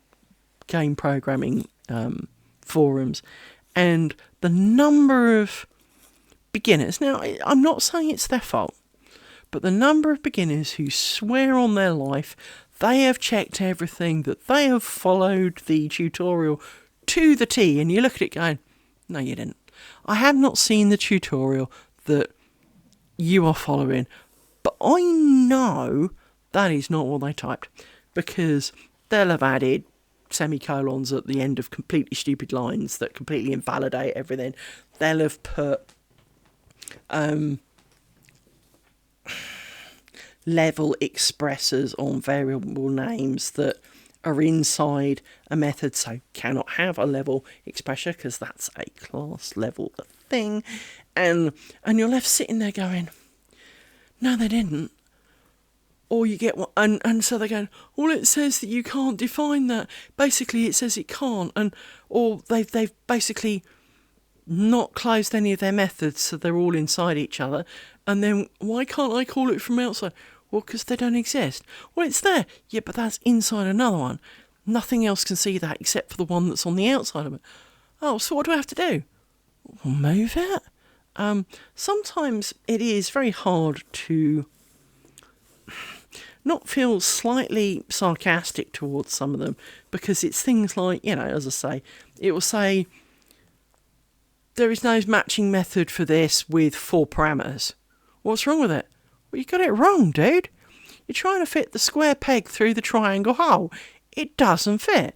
programming forums, and the number of beginners. Now, I'm not saying it's their fault, but the number of beginners who swear on their life they have checked everything, that they have followed the tutorial to the T, and you look at it going, no, you didn't. I have not seen the tutorial that you are following, but I know that is not what they typed, because they'll have added semicolons at the end of completely stupid lines that completely invalidate everything. They'll have put level expressors on variable names that are inside a method, so cannot have a level expressor because that's a class level thing, and you're left sitting there going, no, they didn't. Or you get one, and so they're going, well, it says that you can't define that. Basically, it says it can't, or they've basically not closed any of their methods, so they're all inside each other. And then why can't I call it from outside? Well, because they don't exist. Well, it's there. Yeah, but that's inside another one. Nothing else can see that except for the one that's on the outside of it. Oh, so what do I have to do? Well, move it. Sometimes it is very hard to not feel slightly sarcastic towards some of them, because it's things like, as I say, it will say, there is no matching method for this with 4 parameters. What's wrong with it? Well, you got it wrong, dude. You're trying to fit the square peg through the triangle hole. It doesn't fit.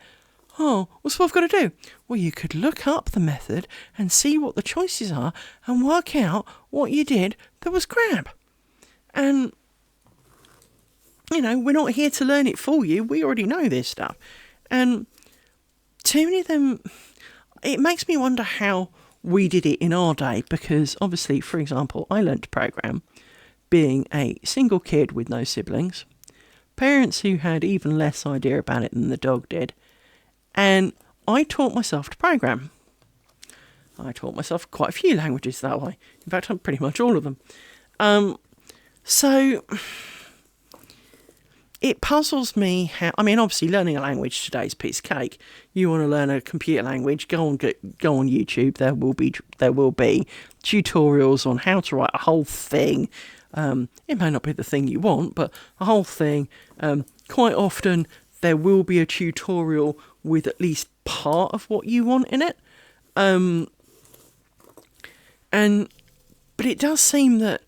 Oh, what's what I've got to do? Well, you could look up the method and see what the choices are and work out what you did that was crap. And, we're not here to learn it for you. We already know this stuff. And too many of them, it makes me wonder how we did it in our day, because obviously, for example, I learnt to program being a single kid with no siblings, parents who had even less idea about it than the dog did, and I taught myself to program. I taught myself quite a few languages that way. In fact, pretty much all of them. So it puzzles me how. Obviously, learning a language today is a piece of cake. You want to learn a computer language? Go on YouTube. There will be tutorials on how to write a whole thing. It may not be the thing you want, but a whole thing. Quite often, there will be a tutorial with at least part of what you want in it. But it does seem that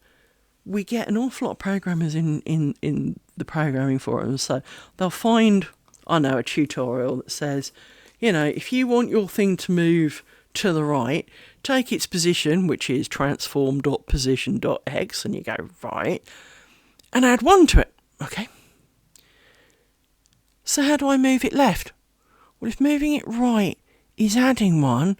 we get an awful lot of programmers in the programming forums, so they'll find, a tutorial that says, if you want your thing to move to the right, take its position, which is transform.position.x, and you go, right, and add 1 to it. Okay. So how do I move it left? Well, if moving it right is adding 1,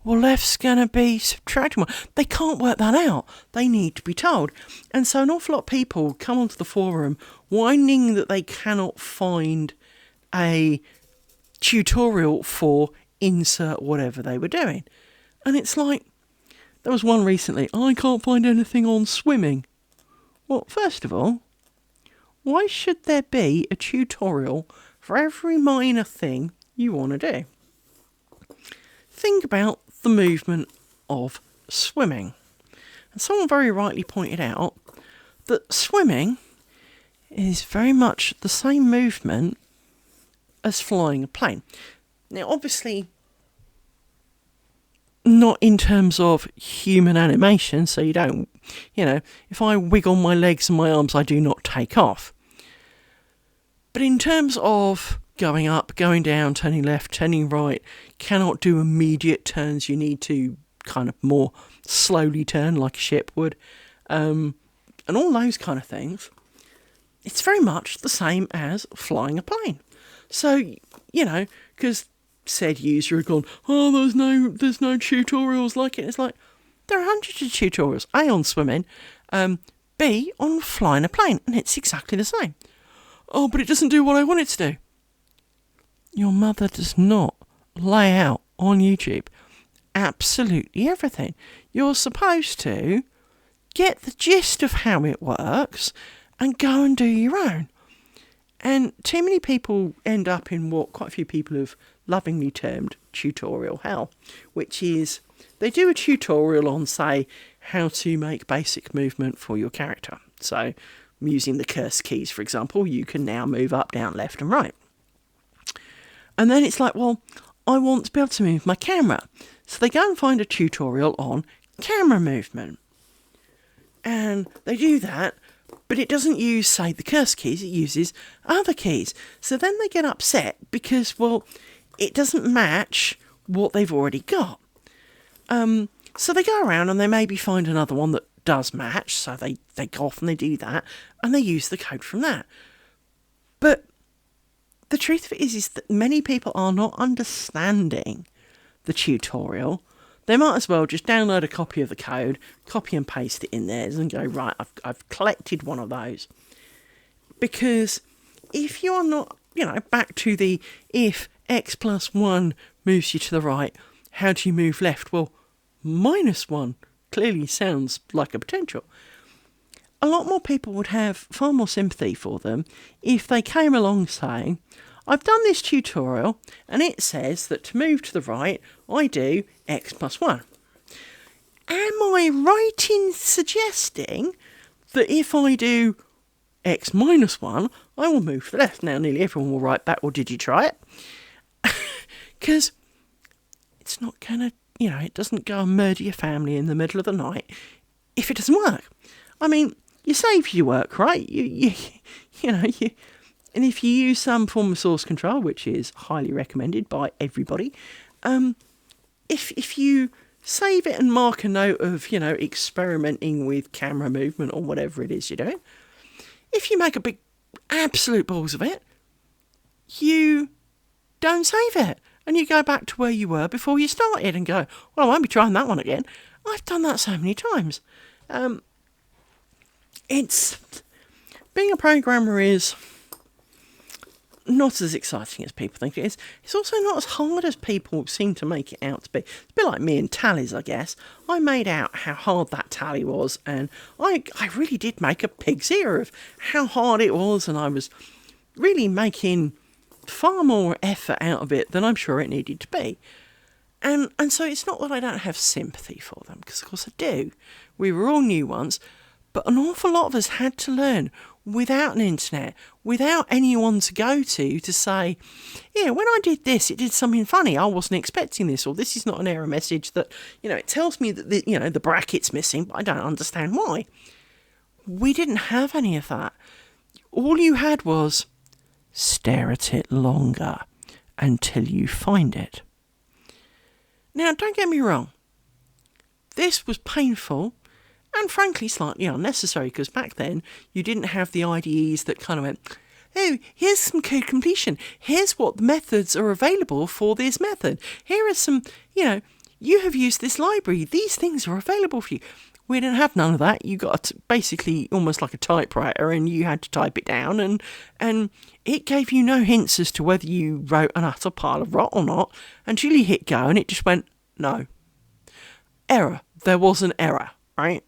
well, left's going to be subtracting 1. They can't work that out. They need to be told. And so an awful lot of people come onto the forum whining that they cannot find a tutorial for insert whatever they were doing. And it's like, there was one recently, I can't find anything on swimming. Well, first of all, why should there be a tutorial for every minor thing you want to do? Think about the movement of swimming. And someone very rightly pointed out that swimming is very much the same movement as flying a plane. Now, obviously, not in terms of human animation, so you don't, if I wiggle my legs and my arms, I do not take off. But in terms of going up, going down, turning left, turning right, cannot do immediate turns. You need to kind of more slowly turn like a ship would, and all those kind of things. It's very much the same as flying a plane. So, because said user had gone, oh, there's no tutorials like it. It's like, there are hundreds of tutorials. A, on swimming, B, on flying a plane, and it's exactly the same. Oh, but it doesn't do what I want it to do. Your mother does not lay out on YouTube absolutely everything. You're supposed to get the gist of how it works and go and do your own. And too many people end up in what quite a few people have lovingly termed tutorial hell, which is they do a tutorial on, say, how to make basic movement for your character. So, using the curse keys, for example, you can now move up, down, left and right. And then it's like, well, I want to be able to move my camera. So they go and find a tutorial on camera movement. And they do that, but it doesn't use, say, the curse keys, it uses other keys. So then they get upset because, well, it doesn't match what they've already got. So they go around and they maybe find another one that does match, so they go off and they do that, and they use the code from that. But the truth of it is that many people are not understanding the tutorial. They might as well just download a copy of the code, copy and paste it in theirs and go, right, I've collected one of those. Because if you're not, back to the if x plus 1 moves you to the right, how do you move left? Well, -1 clearly sounds like a potential. A lot more people would have far more sympathy for them if they came along saying, I've done this tutorial and it says that to move to the right, I do x plus 1. Am I right in suggesting that if I do x minus 1, I will move to the left? Now, nearly everyone will write back, well, did you try it? Because it's not going to, it doesn't go and murder your family in the middle of the night if it doesn't work. I mean, you save your work, right? And if you use some form of source control, which is highly recommended by everybody, if you save it and mark a note of, experimenting with camera movement or whatever it is you're doing, if you make a big absolute balls of it, you don't save it. And you go back to where you were before you started and go, well, I won't be trying that one again. I've done that so many times. Being a programmer is not as exciting as people think it is. It's also not as hard as people seem to make it out to be. It's a bit like me and tallies, I guess. I made out how hard that tally was, and I really did make a pig's ear of how hard it was, and I was really making far more effort out of it than I'm sure it needed to be. And so it's not that I don't have sympathy for them, because of course I do. We were all new once, but an awful lot of us had to learn without an internet, without anyone to go to say, yeah, when I did this, it did something funny. I wasn't expecting this, or this is not an error message that, it tells me that the bracket's missing, but I don't understand why. We didn't have any of that. All you had was stare at it longer until you find it. Now, don't get me wrong. This was painful and frankly slightly unnecessary, because back then you didn't have the IDEs that kind of went, oh, here's some code completion. Here's what methods are available for this method. Here are some, you have used this library. These things are available for you. We didn't have none of that. You got basically almost like a typewriter and you had to type it down, and it gave you no hints as to whether you wrote an utter pile of rot or not until you hit go and it just went, no. Error. There was an error, right?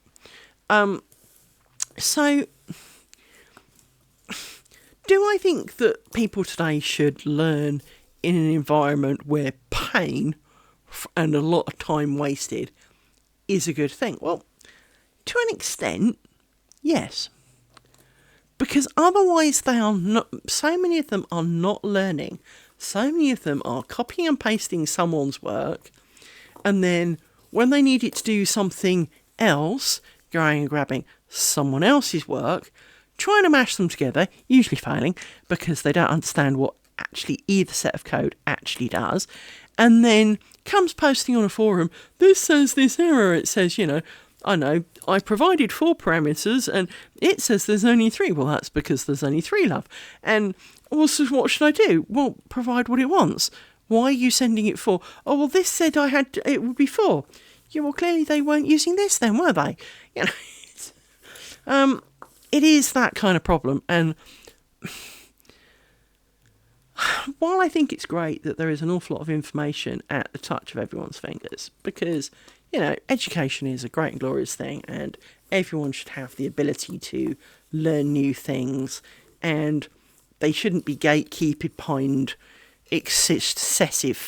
So, do I think that people today should learn in an environment where pain and a lot of time wasted is a good thing? Well, to an extent, yes. Because otherwise they are not, so many of them are not learning. So many of them are copying and pasting someone's work, and then when they need it to do something else, going and grabbing someone else's work, trying to mash them together, usually failing, because they don't understand what actually either set of code actually does, and then comes posting on a forum, this says this error, it says, I know, I provided 4 parameters and it says there's only 3. Well, that's because there's only 3, love. And also, what should I do? Well, provide what it wants. Why are you sending it 4? Oh, well, this said it would be 4. Yeah, well, clearly they weren't using this then, were they? It is that kind of problem. And while I think it's great that there is an awful lot of information at the touch of everyone's fingers, because education is a great and glorious thing, and everyone should have the ability to learn new things and they shouldn't be gatekeeped behind excessive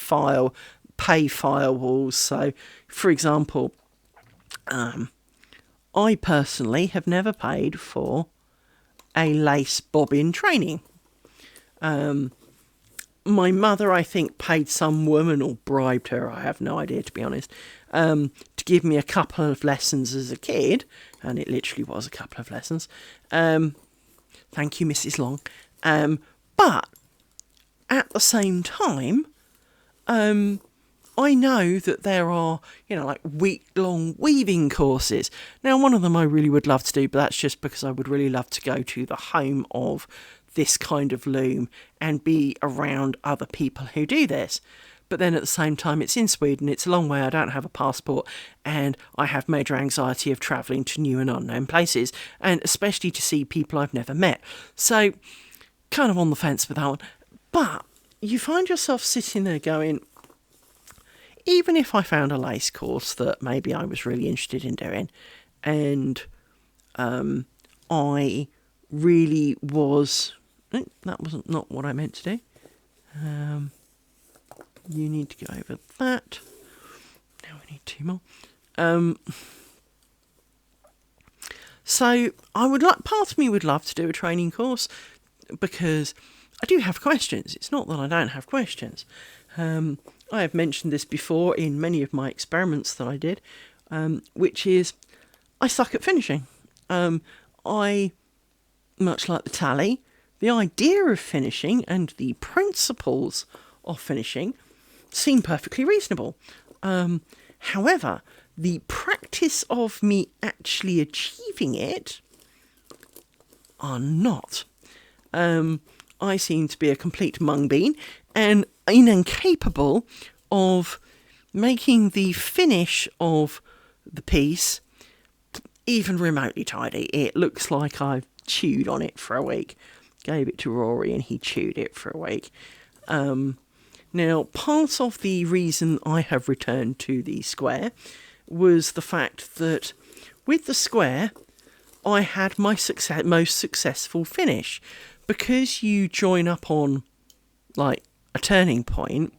pay firewalls. So, for example, I personally have never paid for a lace bobbin training. My mother, I think, paid some woman or bribed her, I have no idea, to be honest, to give me a couple of lessons as a kid, and it literally was a couple of lessons. Thank you, Mrs. Long. But at the same time, I know that there are, like week-long weaving courses. Now, one of them I really would love to do, but that's just because I would really love to go to the home of this kind of loom and be around other people who do this. But then at the same time, it's in Sweden, it's a long way, I don't have a passport, and I have major anxiety of travelling to new and unknown places, and especially to see people I've never met. So, kind of on the fence with that one. But you find yourself sitting there going, even if I found a lace course that maybe I was really interested in doing, and I really was... that wasn't not what I meant to do. You need to go over that. Now we need 2 more. So I would like... part of me would love to do a training course, because I do have questions. It's not that I don't have questions. I have mentioned this before in many of my experiments that I did, which is I suck at finishing. I, much like the tally, the idea of finishing and the principles of finishing seem perfectly reasonable. However, the practice of me actually achieving it are not. I seem to be a complete mung bean and incapable of making the finish of the piece even remotely tidy. It looks like I've chewed on it for a week. Gave it to Rory and he chewed it for a week. Now, part of the reason I have returned to the square was the fact that with the square, I had my most successful finish. Because you join up on, like, a turning point,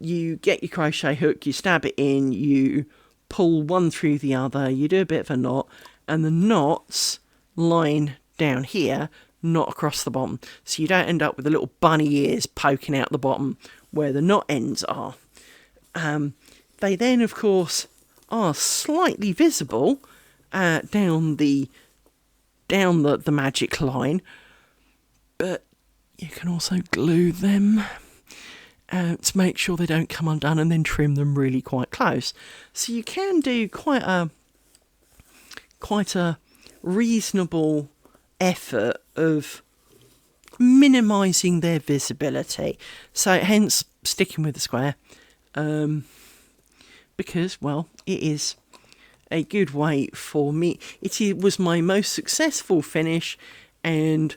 you get your crochet hook, you stab it in, you pull one through the other, you do a bit of a knot, and the knots line down here, not across the bottom. So you don't end up with the little bunny ears poking out the bottom where the knot ends are. They then, of course, are slightly visible down the magic line, but you can also glue them to make sure they don't come undone, and then trim them really quite close. So you can do quite a reasonable effort of minimising their visibility. So hence sticking with the square, because, well, it is a good way for me. It was my most successful finish, and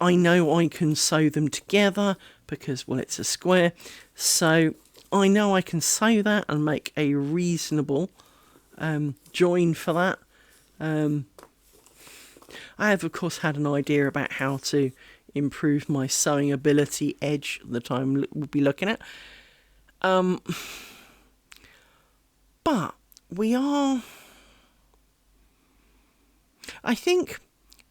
I know I can sew them together because, well, it's a square. So I know I can sew that and make a reasonable join for that. I have, of course, had an idea about how to improve my sewing ability edge that I will be looking at. But we are... I think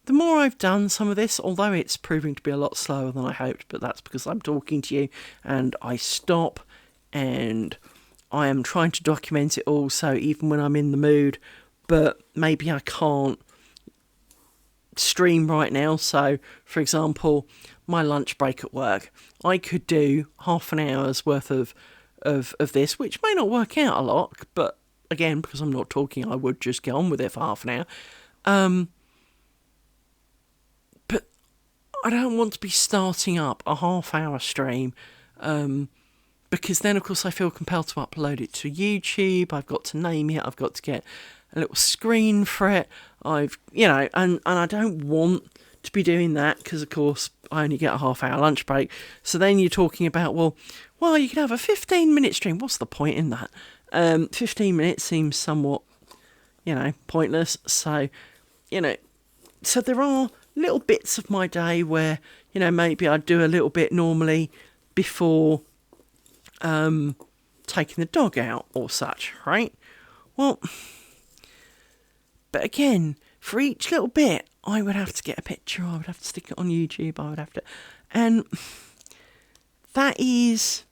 the more I've done some of this, although it's proving to be a lot slower than I hoped, but that's because I'm talking to you and I stop and I am trying to document it all, so even when I'm in the mood, but maybe I can't stream right now. So, for example, my lunch break at work, I could do half an hour's worth of this, which may not work out a lot, but again, because I'm not talking, I would just get on with it for half an hour. But I don't want to be starting up a half-hour stream, because then, of course, I feel compelled to upload it to YouTube. I've got to name it. I've got to get a little screen for it. And I don't want to be doing that because, of course, I only get a half-hour lunch break. So then you're talking about, well, you can have a 15-minute stream. What's the point in that? 15 minutes seems somewhat, pointless. So, so there are little bits of my day where, maybe I'd do a little bit normally before taking the dog out or such, right? Well, but again, for each little bit, I would have to get a picture, I would have to stick it on YouTube, I would have to... And that is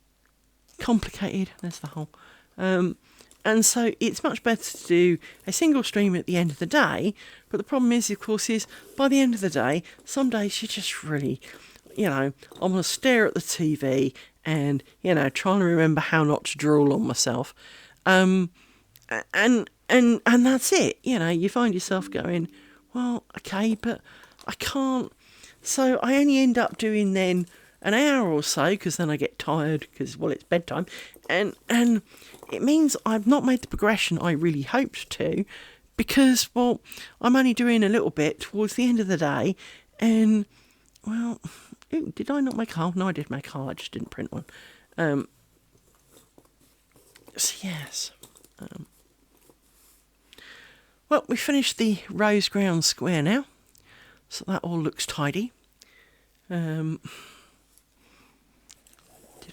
complicated. There's the hole. And so it's much better to do a single stream at the end of the day. But the problem is, of course, is by the end of the day, some days you just really, I'm going to stare at the TV and, trying to remember how not to drool on myself. And that's it. You find yourself going, well, okay, but I can't. So I only end up doing then an hour or so, because then I get tired because, well, it's bedtime. And it means I've not made the progression I really hoped to, because, well, I'm only doing a little bit towards the end of the day. And, well, ooh, did I not make a hole? No, I did make a hole. I just didn't print one. So, yes. Well, we finished the roseground square now. So that all looks tidy. Did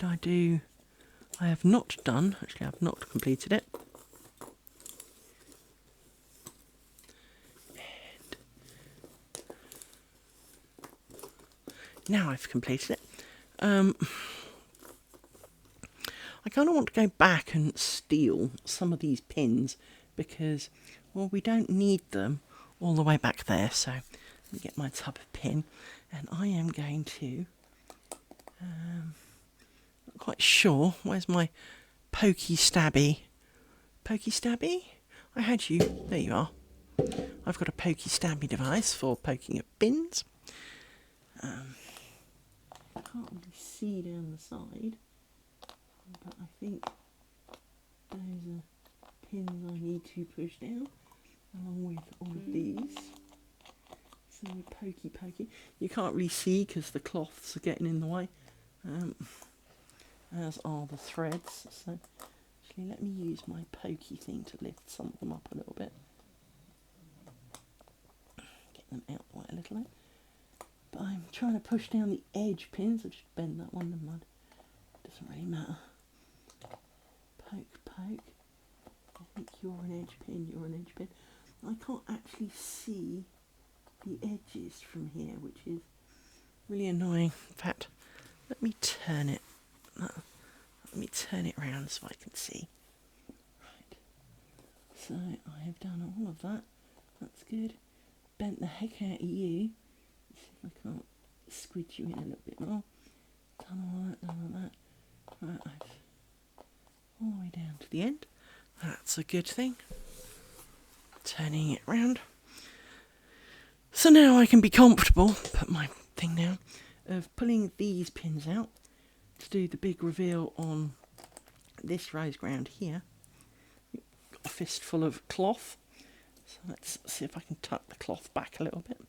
I do... I have not done, actually I have not completed it. And now I've completed it. I kind of want to go back and steal some of these pins because, well, we don't need them all the way back there. So let me get my tub of pin, and I am going to... not quite sure. Where's my pokey stabby? Pokey stabby? I had you. There you are. I've got a pokey stabby device for poking at pins. I can't really see down the side, but I think those are pins I need to push down, along with all of these. So pokey. You can't really see because the cloths are getting in the way. As are the threads. So actually, let me use my pokey thing to lift some of them up a little bit. Get them out the way a little bit. But I'm trying to push down the edge pins. I just bend that one, never mind. Doesn't really matter. Poke. I think you're an edge pin, I can't actually see the edges from here, which is really annoying. In fact, let me turn it. Let me turn it round so I can see. Right. So I have done all of that. That's good. Bent the heck out of you. Let's see if I can't squidge you in a little bit more. Done all that. Right, I've all the way down to the end. That's a good thing. Turning it round. So now I can be comfortable, put my thing down, of pulling these pins out to do the big reveal on this roseground here. Got a fistful of cloth. So let's see if I can tuck the cloth back a little bit.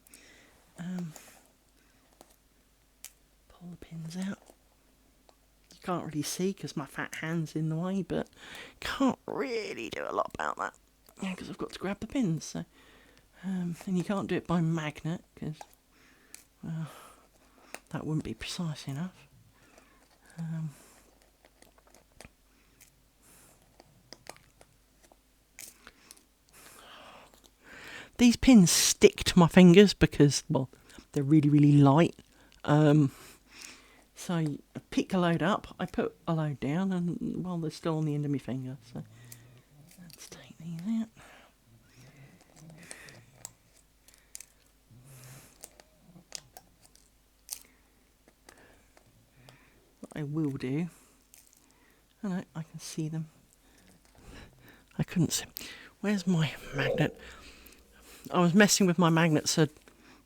Pull the pins out. You can't really see because my fat hand's in the way, but can't really do a lot about that. Yeah, because I've got to grab the pins. So, and you can't do it by magnet because, well, that wouldn't be precise enough. These pins stick to my fingers because, well, they're really, really light. So I pick a load up, I put a load down, and, well, they're still on the end of my finger. So let's take these out. What I will do... Oh no, I can see them. I couldn't see. Where's my magnet? I was messing with my magnet, so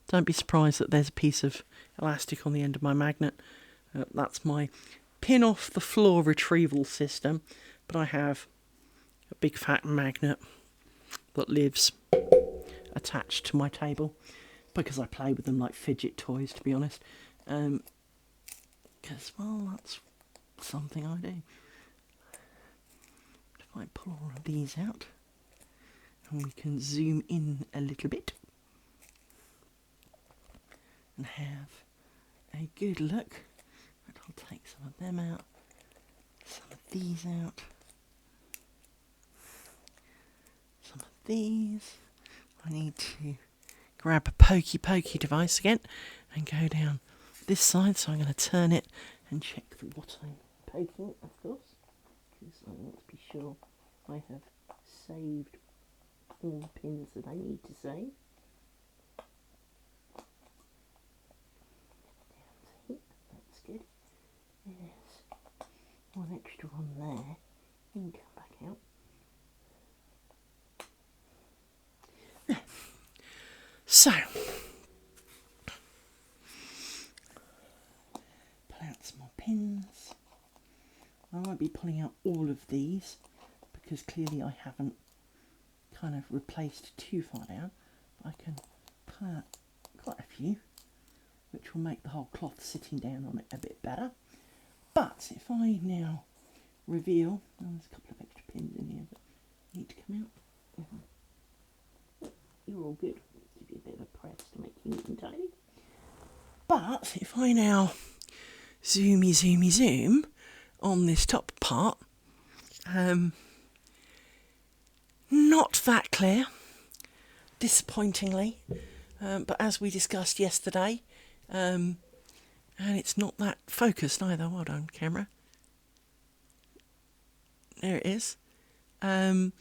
don't be surprised that there's a piece of elastic on the end of my magnet. That's my pin off the floor retrieval system, but I have a big fat magnet that lives attached to my table because I play with them like fidget toys, to be honest. Because, well, that's something I do. If I pull all of these out, and we can zoom in a little bit and have a good look. And I'll take some of them out, some of these out, some of these. I need to grab a pokey device again and go down this side, so I'm going to turn it and check what I'm poking, of course, because I want to be sure I have saved all the pins that I need to save. Down to here, that's good. There's one extra one there. You can come back out. There. So, pull out some more pins. I won't be pulling out all of these because clearly I haven't kind of replaced too far down. I can pull out quite a few, which will make the whole cloth sitting down on it a bit better. But if I now reveal, there's a couple of extra pins in here that need to come out. You're all good. Give you a bit of a press to make you neat and tidy. But if I now zoom on this top part, not that clear, disappointingly, but as we discussed yesterday, and it's not that focused either. Well done, camera. There it is. But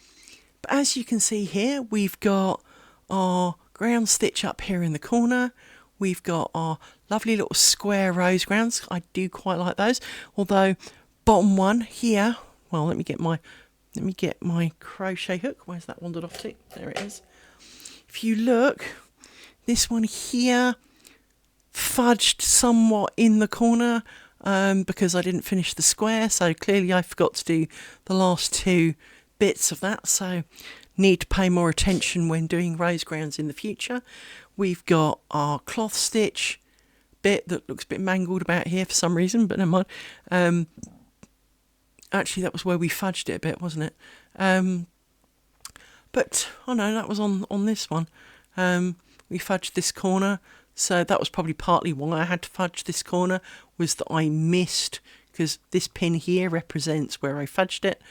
as you can see here, we've got our ground stitch up here in the corner. We've got our lovely little square rose grounds. I do quite like those. Although bottom one here, well, let me get my crochet hook. Where's that wandered off to? There it is. If you look, this one here fudged somewhat in the corner because I didn't finish the square. So clearly I forgot to do the last two bits of that. So need to pay more attention when doing rose grounds in the future. We've got our cloth stitch bit that looks a bit mangled about here for some reason, but never mind. Actually, that was where we fudged it a bit, wasn't it? But, oh no, that was on this one. We fudged this corner, so that was probably partly why I had to fudge this corner, was that I missed, because this pin here represents where I fudged it.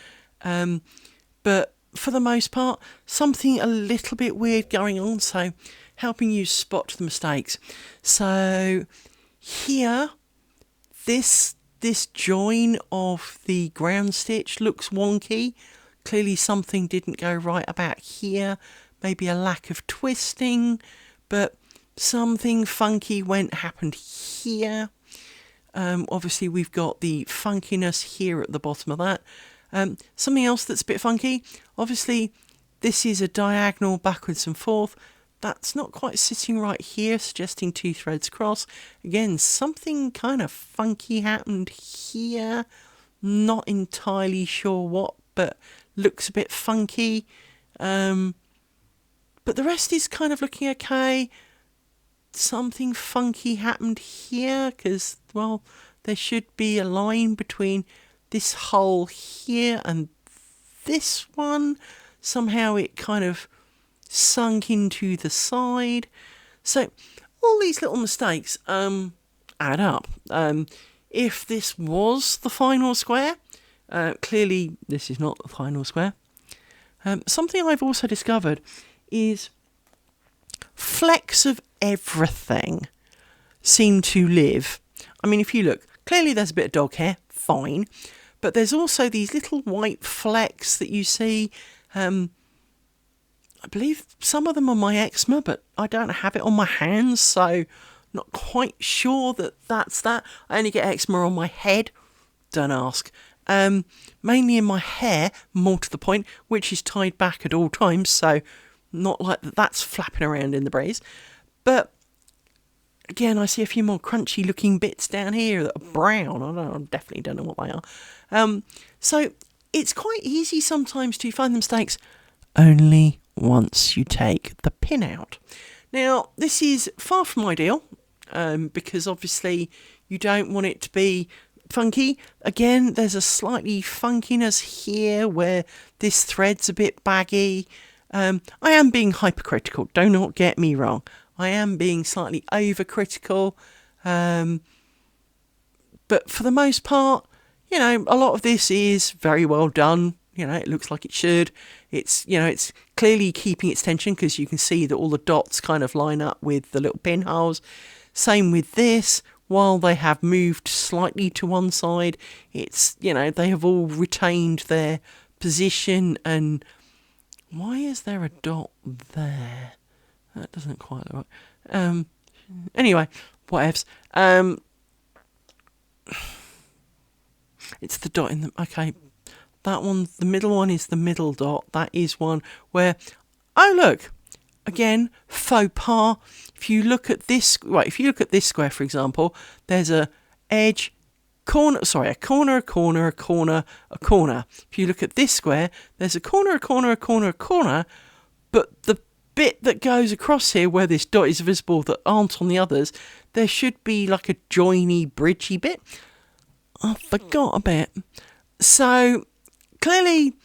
But for the most part, something a little bit weird going on, so helping you spot the mistakes. So here, this join of the ground stitch looks wonky. Clearly something didn't go right about here. Maybe a lack of twisting, but something funky happened here. Obviously we've got the funkiness here at the bottom of that. Something else that's a bit funky, obviously this is a diagonal backwards and forth. That's not quite sitting right here, suggesting two threads cross. Again, something kind of funky happened here. Not entirely sure what, but looks a bit funky. But the rest is kind of looking okay. Something funky happened here because, well, there should be a line between this hole here and this one. Somehow it kind of sunk into the side. So all these little mistakes add up. If this was the final square, clearly this is not the final square. Something I've also discovered is flecks of everything seem to live. I mean, if you look, clearly there's a bit of dog hair, fine, but there's also these little white flecks that you see. I believe some of them are my eczema, but I don't have it on my hands, so not quite sure that that's that. I only get eczema on my head, don't ask. Mainly in my hair, more to the point, which is tied back at all times, so not like that's flapping around in the breeze. But again, I see a few more crunchy looking bits down here that are brown. I definitely don't know what they are. So it's quite easy sometimes to find the mistakes only once you take the pin out. Now, this is far from ideal, because obviously you don't want it to be funky. Again, there's a slightly funkiness here where this thread's a bit baggy. I am being hypercritical, do not get me wrong. I am being slightly overcritical. But for the most part, you know, a lot of this is very well done. You know, it looks like it should. It's, you know, it's clearly keeping its tension because you can see that all the dots kind of line up with the little pinholes. Same with this. While they have moved slightly to one side, it's, you know, they have all retained their position. And why is there a dot there? That doesn't quite look right. Anyway, whatevs. It's the dot in the... Okay, that one, the middle one is the middle dot. That is one where... Oh, look. Again, faux pas. If you look at this... Right, if you look at this square, for example, there's a edge, corner... Sorry, a corner, a corner, a corner, a corner. If you look at this square, there's a corner, a corner, a corner, a corner. But the bit that goes across here where this dot is visible that aren't on the others, there should be like a joiny, bridgey bit. I forgot a bit. So, clearly,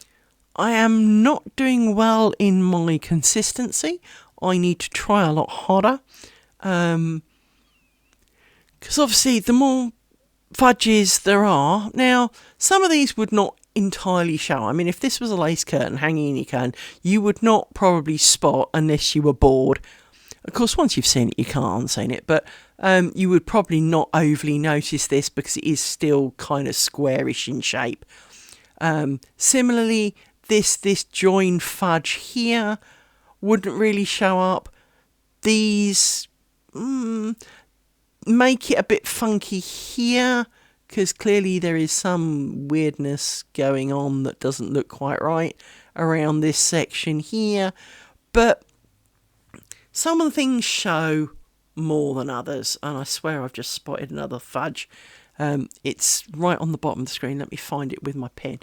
I am not doing well in my consistency. I need to try a lot harder. Because obviously, the more fudges there are... Now, some of these would not entirely show. I mean, if this was a lace curtain hanging in your curtain, you would not probably spot unless you were bored. Of course, once you've seen it, you can't unseen it, but you would probably not overly notice this because it is still kind of squarish in shape. Similarly, this joined fudge here wouldn't really show up. These make it a bit funky here because clearly there is some weirdness going on that doesn't look quite right around this section here. But some of the things show more than others, and I swear I've just spotted another fudge. It's right on the bottom of the screen. Let me find it with my pen.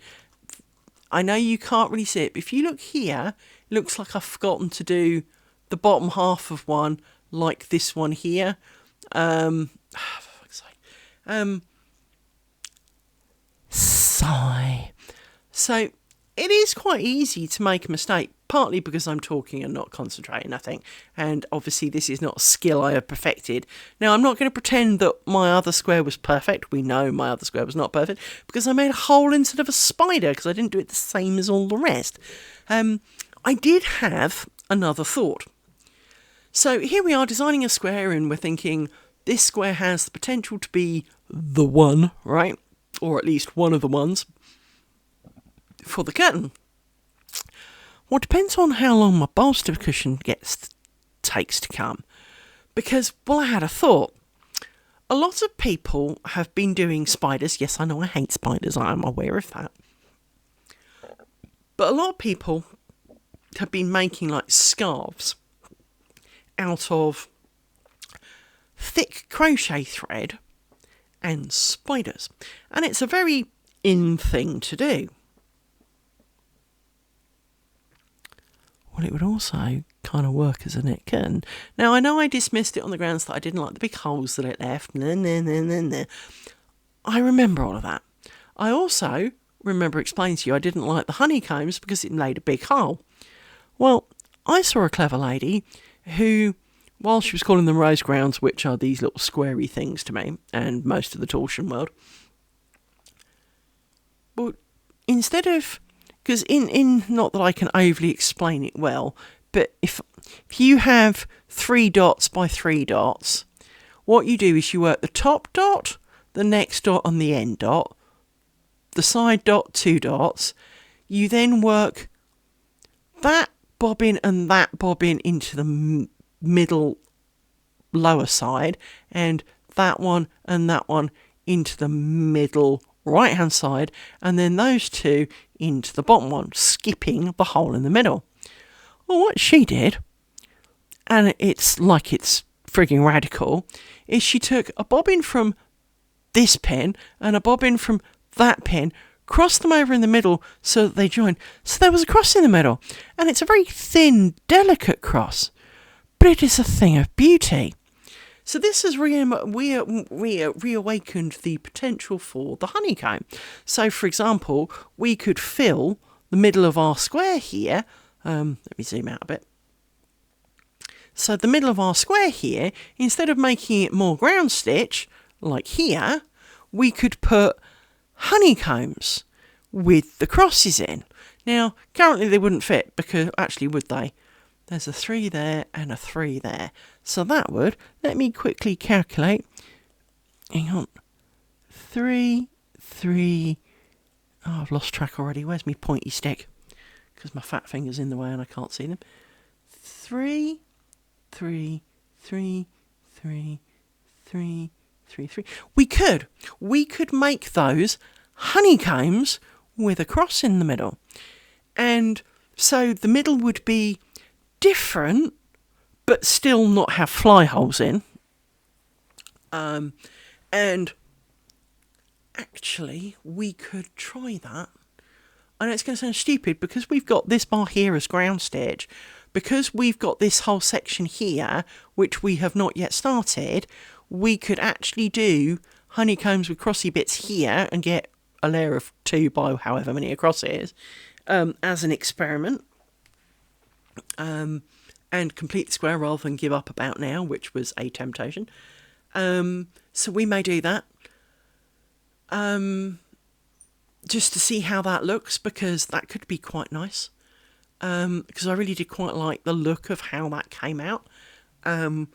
I know you can't really see it, but if you look here, it looks like I've forgotten to do the bottom half of one, like this one here. For fuck's sake. Sigh. So it is quite easy to make a mistake, partly because I'm talking and not concentrating, I think. And obviously this is not a skill I have perfected. Now, I'm not going to pretend that my other square was perfect. We know my other square was not perfect because I made a hole instead of a spider because I didn't do it the same as all the rest. I did have another thought. So here we are designing a square and we're thinking this square has the potential to be the one, right? Or at least one of the ones for the curtain. Well, it depends on how long my bolster cushion takes to come. Because, well, I had a thought. A lot of people have been doing spiders. Yes, I know I hate spiders. I am aware of that. But a lot of people have been making like scarves out of thick crochet thread and spiders. And it's a very in thing to do. Well, it would also kind of work as a net curtain. Now, I know I dismissed it on the grounds that I didn't like the big holes that it left. I remember all of that. I also remember explaining to you I didn't like the honeycombs because it made a big hole. Well, I saw a clever lady who, while she was calling them rosegrounds, which are these little squarey things to me, and most of the torsion world, but instead of... Because in not that I can overly explain it well, but if you have 3 dots by 3 dots, what you do is you work the top dot, the next dot and the end dot, the side dot, 2 dots. You then work that bobbin and that bobbin into the middle lower side, and that one and that one into the middle right hand side, and then those two into the bottom one, skipping the hole in the middle. Well, what she did, and it's like it's frigging radical, is she took a bobbin from this pin and a bobbin from that pin, crossed them over in the middle so that they joined. So there was a cross in the middle, and it's a very thin, delicate cross, but it is a thing of beauty. So this has reawakened the potential for the honeycomb. So, for example, we could fill the middle of our square here. Let me zoom out a bit. So the middle of our square here, instead of making it more ground stitch, like here, we could put honeycombs with the crosses in. Now, currently they wouldn't fit, because, actually, would they? There's a 3 there and a 3 there. So that would, let me quickly calculate. Hang on. 3, 3. Oh, I've lost track already. Where's my pointy stick? Because my fat finger's in the way and I can't see them. 3, 3, 3, 3, 3, 3, 3. We could make those honeycombs with a cross in the middle. And so the middle would be different, but still not have fly holes in. And actually, we could try that. I know it's going to sound stupid, because we've got this bar here as ground stitch, because we've got this whole section here, which we have not yet started, we could actually do honeycombs with crossy bits here and get a layer of 2 by however many across it is, as an experiment, and complete the square rather than give up about now, which was a temptation. So we may do that. Just to see how that looks, because that could be quite nice. Because I really did quite like the look of how that came out. And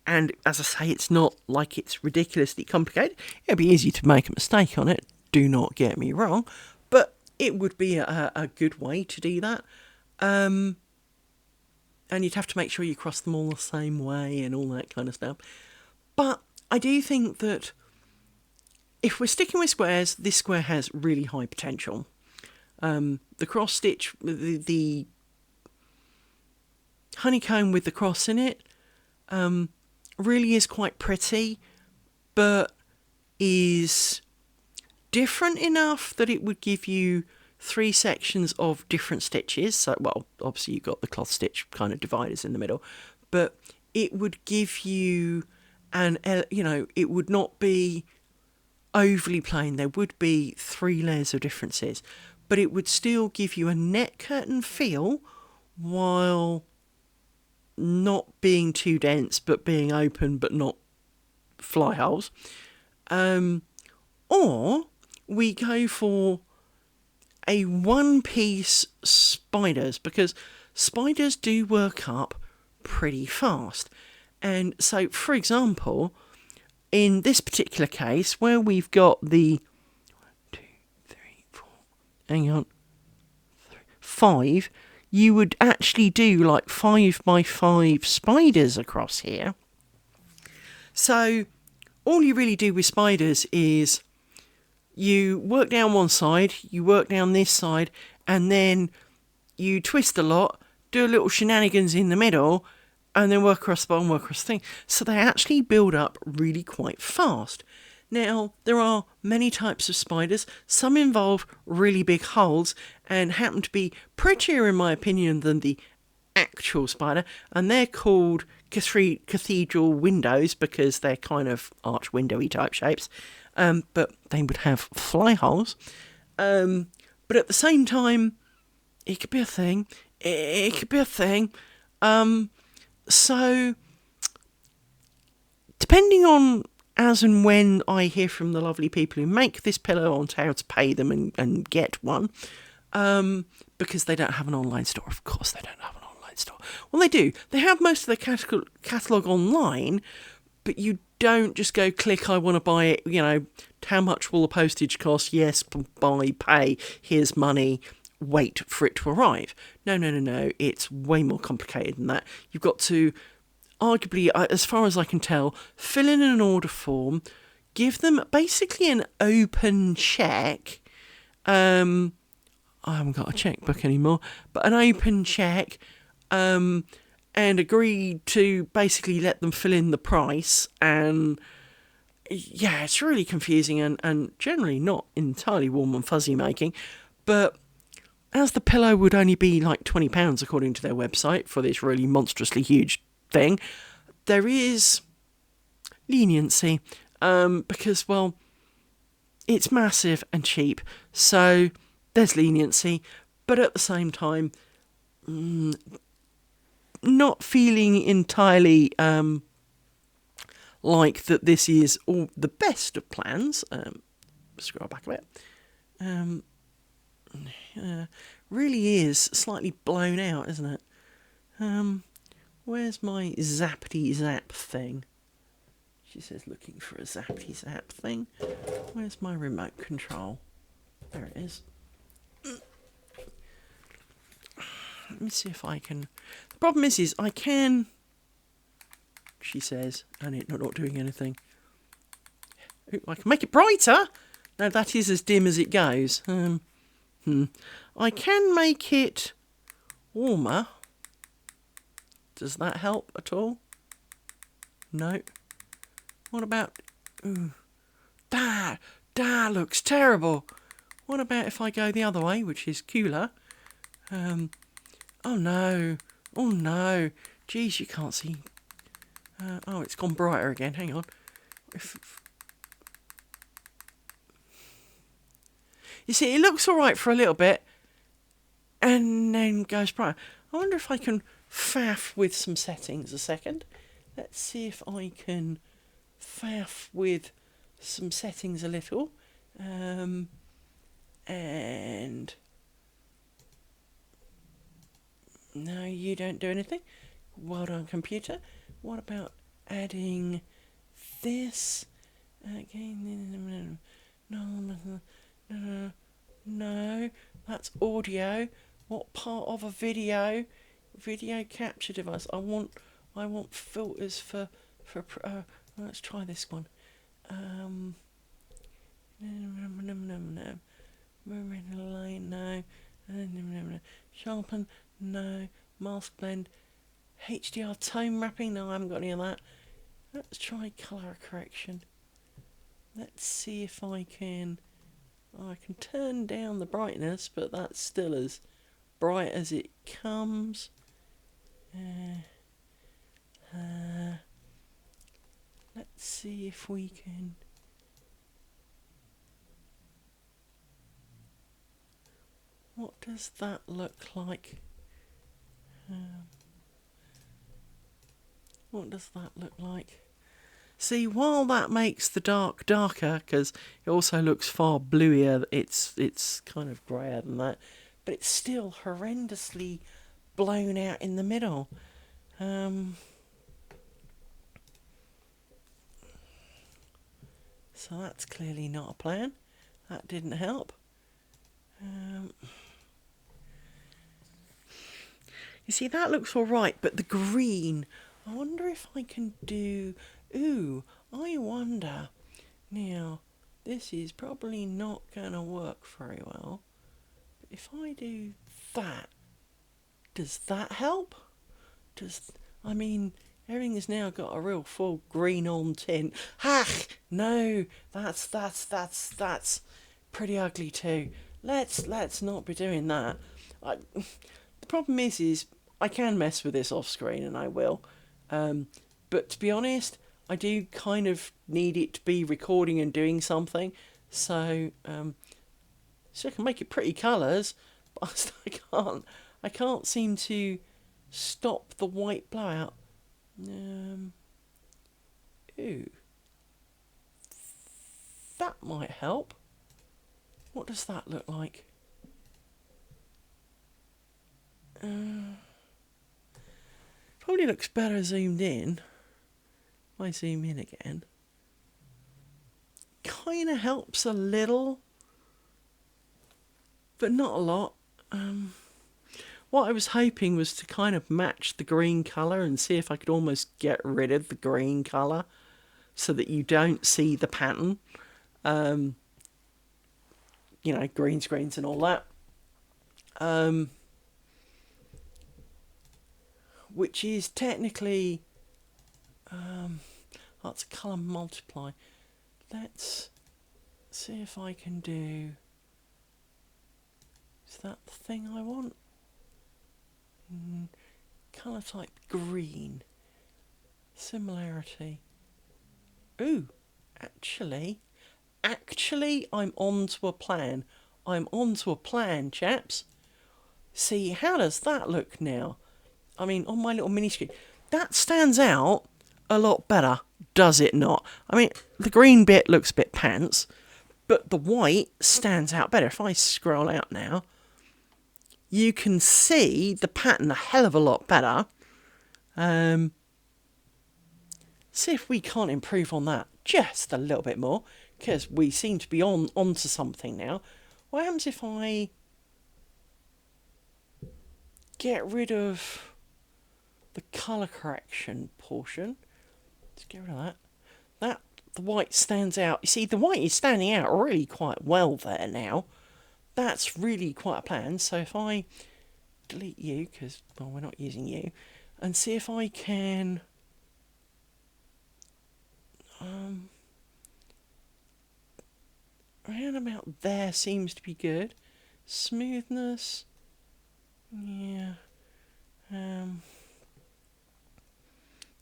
as I say, it's not like it's ridiculously complicated. It'd be easy to make a mistake on it, do not get me wrong, but it would be a good way to do that. And you'd have to make sure you cross them all the same way and all that kind of stuff. But I do think that if we're sticking with squares, this square has really high potential. The cross stitch, the honeycomb with the cross in it, really is quite pretty, but is different enough that it would give you 3 sections of different stitches. So, well, obviously you've got the cloth stitch kind of dividers in the middle, but it would give you it would not be overly plain. There would be 3 layers of differences, but it would still give you a net curtain feel while not being too dense, but being open, but not fly holes. Or we go for a one-piece spiders, because spiders do work up pretty fast. And so, for example, in this particular case, where we've got the 1, 2, 3, 4, hang on, 5, you would actually do like 5 by 5 spiders across here. So all you really do with spiders is you work down one side, you work down this side, and then you twist a lot, do a little shenanigans in the middle, and then work across the bottom, work across the thing. So they actually build up really quite fast. Now, there are many types of spiders. Some involve really big holes and happen to be prettier, in my opinion, than the actual spider. And they're called cathedral windows because they're kind of arch windowy type shapes. But they would have fly holes. But at the same time, it could be a thing. It could be a thing. So, depending on as and when I hear from the lovely people who make this pillow on how to pay them and get one, because they don't have an online store. Of course they don't have an online store. Well, they do. They have most of their catalogue online, but you don't just go click, I want to buy it, how much will the postage cost? Yes, buy, pay, here's money, wait for it to arrive. No. It's way more complicated than that. You've got to, arguably, as far as I can tell, fill in an order form, give them basically an open check. I haven't got a checkbook anymore, but an open check, and agree to basically let them fill in the price. And yeah, it's really confusing and generally not entirely warm and fuzzy making. But as the pillow would only be like £20 according to their website for this really monstrously huge thing, there is leniency, because, well, it's massive and cheap, so there's leniency, but at the same time, not feeling entirely like that this is all the best of plans. Scroll back a bit. Really is slightly blown out, isn't it? Where's my zappity zap thing? She says looking for a zappity zap thing. Where's my remote control? There it is. Let me see if I can... The problem is I can... She says, and it's not doing anything. Ooh, I can make it brighter. No, that is as dim as it goes. I can make it warmer. Does that help at all? No. What about... Ooh, that looks terrible. What about if I go the other way, which is cooler? Oh no. Oh no. Geez, you can't see. Oh, it's gone brighter again. Hang on. You see, it looks alright for a little bit, and then goes brighter. I wonder if I can faff with some settings a second. Let's see if I can faff with some settings a little. And no, you don't do anything. Well done, computer. What about adding this? Again, no, that's audio. What part of a video? Video capture device. I want filters for. Let's try this one. No. Sharpen, no. Mask blend. HDR tone wrapping, no, I haven't got any of that. Let's try colour correction. Let's see if I can turn down the brightness, but that's still as bright as it comes. Let's see if we can... What does that look like? What does that look like? See, while that makes the dark darker, because it also looks far bluier, it's kind of greyer than that, but it's still horrendously blown out in the middle. So that's clearly not a plan. That didn't help. You see, that looks alright, but the green, I wonder if I can do... Ooh, I wonder... Now, this is probably not going to work very well. But if I do that, does that help? I mean, everything has now got a real full green on tint. Ha! No, that's pretty ugly too. Let's not be doing that. The problem is I can mess with this off screen, and I will. But to be honest, I do kind of need it to be recording and doing something. So I can make it pretty colours, but I can't seem to stop the white blowout. Ooh, that might help. What does that look like? Probably looks better zoomed in. If I zoom in again, kind of helps a little, but not a lot. What I was hoping was to kind of match the green colour and see if I could almost get rid of the green colour so that you don't see the pattern. Green screens and all that. Which is technically... that's a colour multiply. Let's see if I can do... Is that the thing I want? Colour type green. Similarity. Ooh, actually, I'm onto a plan. I'm onto a plan, chaps. See, how does that look now? I mean, on my little mini screen, that stands out a lot better, does it not? I mean, the green bit looks a bit pants, but the white stands out better. If I scroll out now, you can see the pattern a hell of a lot better. See if we can't improve on that just a little bit more, because we seem to be onto something now. What happens if I get rid of the colour correction portion? Let's get rid of that. The white stands out. You see, the white is standing out really quite well there now. That's really quite a plan. So if I delete you, because, well, we're not using you, and see if I can... around about there seems to be good. Smoothness... yeah...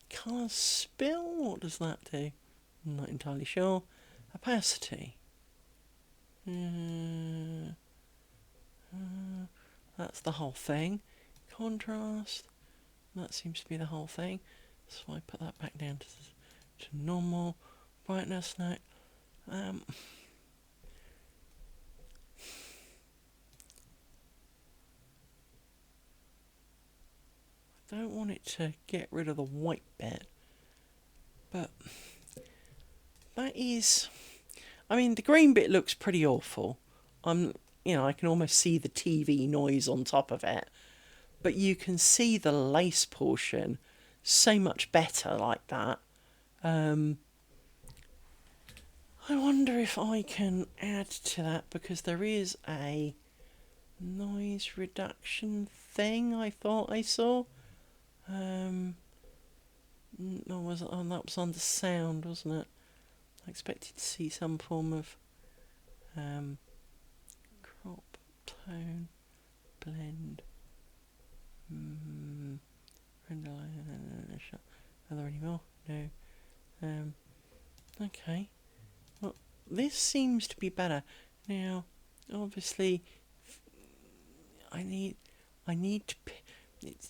colour spill, what does that do? I'm not entirely sure. Opacity. That's the whole thing. Contrast. That seems to be the whole thing. So I put that back down to normal. Brightness, no. I don't want it to get rid of the white bit, but that is, I mean, the green bit looks pretty awful. I can almost see the TV noise on top of it, but you can see the lace portion so much better like that. I wonder if I can add to that, because there is a noise reduction thing I thought I saw. That was under sound, wasn't it? I expected to see some form of crop, tone, blend. Are there any more? No. Okay. Well, this seems to be better. Now, obviously, I need to.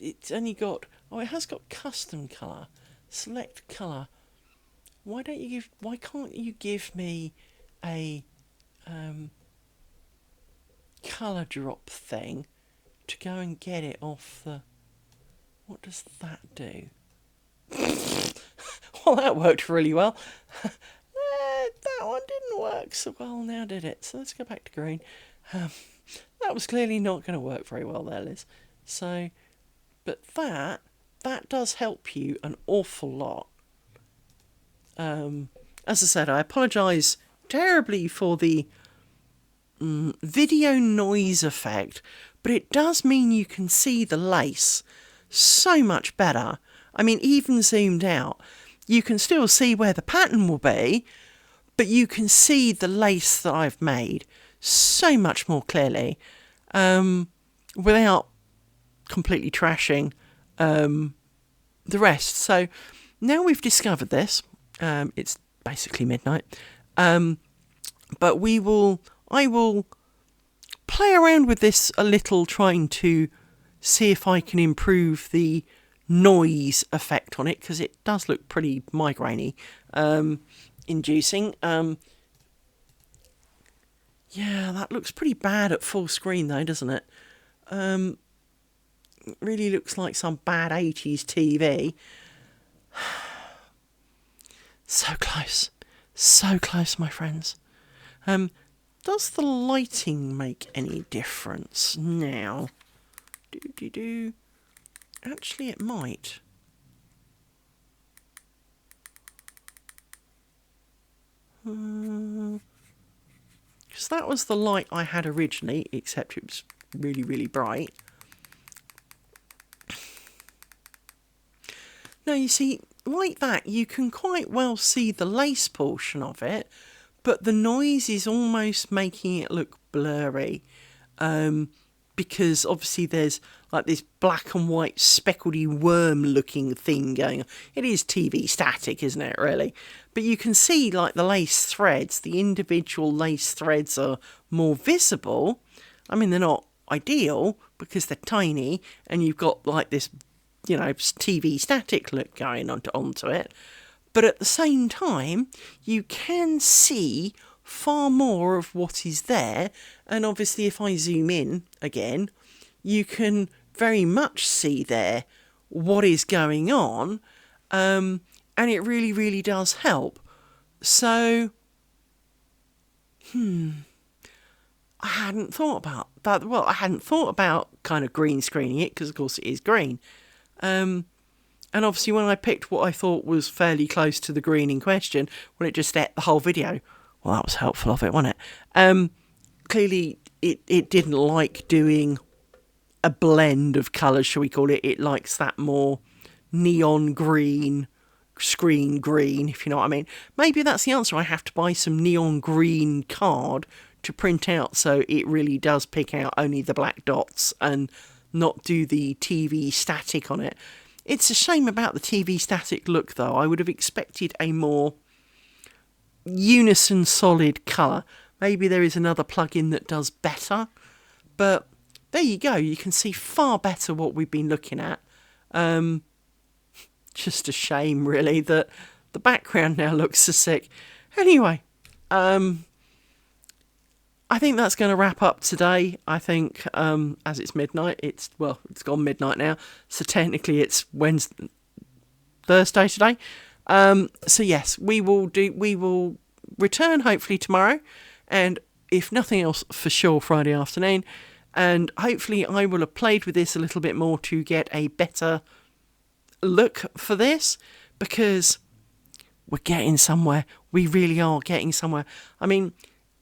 It's only got. Oh, it has got custom colour. Select colour. Why can't you give me a colour drop thing to go and get it off the... What does that do? Well, that worked really well. That one didn't work so well now, did it? So let's go back to green. That was clearly not going to work very well there, Liz. So, but that does help you an awful lot. As I said, I apologise terribly for the video noise effect, but it does mean you can see the lace so much better. I mean, even zoomed out, you can still see where the pattern will be, but you can see the lace that I've made so much more clearly, without completely trashing the rest. So now we've discovered this. It's basically midnight, but I will play around with this a little, trying to see if I can improve the noise effect on it, because it does look pretty migraine-y, inducing. Yeah, that looks pretty bad at full screen though, doesn't it? It really looks like some bad 80s TV. So close, my friends. Does the lighting make any difference now? Actually, it might. Because that was the light I had originally, except it was really, really bright. Now, you see, like that, you can quite well see the lace portion of it, but the noise is almost making it look blurry. Because obviously there's like this black and white speckledy worm looking thing going on. It is TV static, isn't it, really? But you can see like the lace threads, the individual lace threads are more visible. I mean, they're not ideal because they're tiny, and you've got like this TV static look going onto it. But at the same time, you can see far more of what is there. And obviously, if I zoom in again, you can very much see there what is going on. And it really, really does help. So, I hadn't thought about that. Well, I hadn't thought about kind of green screening it, because of course it is green. And obviously when I picked what I thought was fairly close to the green in question, well, it just ate the whole video. Well, that was helpful of it, wasn't it? Clearly, it didn't like doing a blend of colours, shall we call it. It likes that more neon green, screen green, if you know what I mean. Maybe that's the answer. I have to buy some neon green card to print out so it really does pick out only the black dots and not do the TV static on it. It's a shame about the TV static look, though. I would have expected a more unison solid colour. Maybe there is another plugin that does better, but there you go. You can see far better what we've been looking at. Just a shame, really, that the background now looks so sick. Anyway, I think that's going to wrap up today. I think, as it's midnight, it's gone midnight now, so technically it's Thursday today. So yes, we will return hopefully tomorrow, and if nothing else, for sure Friday afternoon, and hopefully I will have played with this a little bit more to get a better look for this, because we're getting somewhere. We really are getting somewhere. I mean,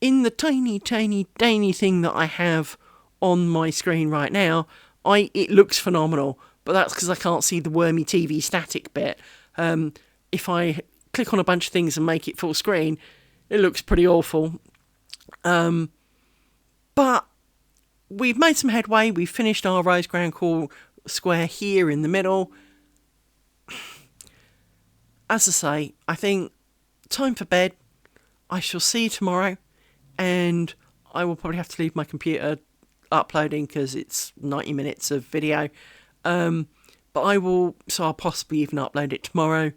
in the tiny thing that I have on my screen right now, it looks phenomenal, but that's because I can't see the wormy TV static bit. If I click on a bunch of things and make it full screen, it looks pretty awful. But we've made some headway. We've finished our roseground core square here in the middle. As I say, I think time for bed. I shall see you tomorrow, and I will probably have to leave my computer uploading because it's 90 minutes of video. But I'll possibly even upload it tomorrow.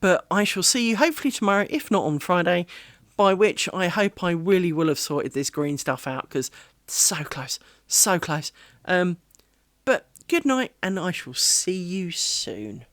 But I shall see you hopefully tomorrow, if not on Friday, by which I hope I really will have sorted this green stuff out, because so close. But good night, and I shall see you soon.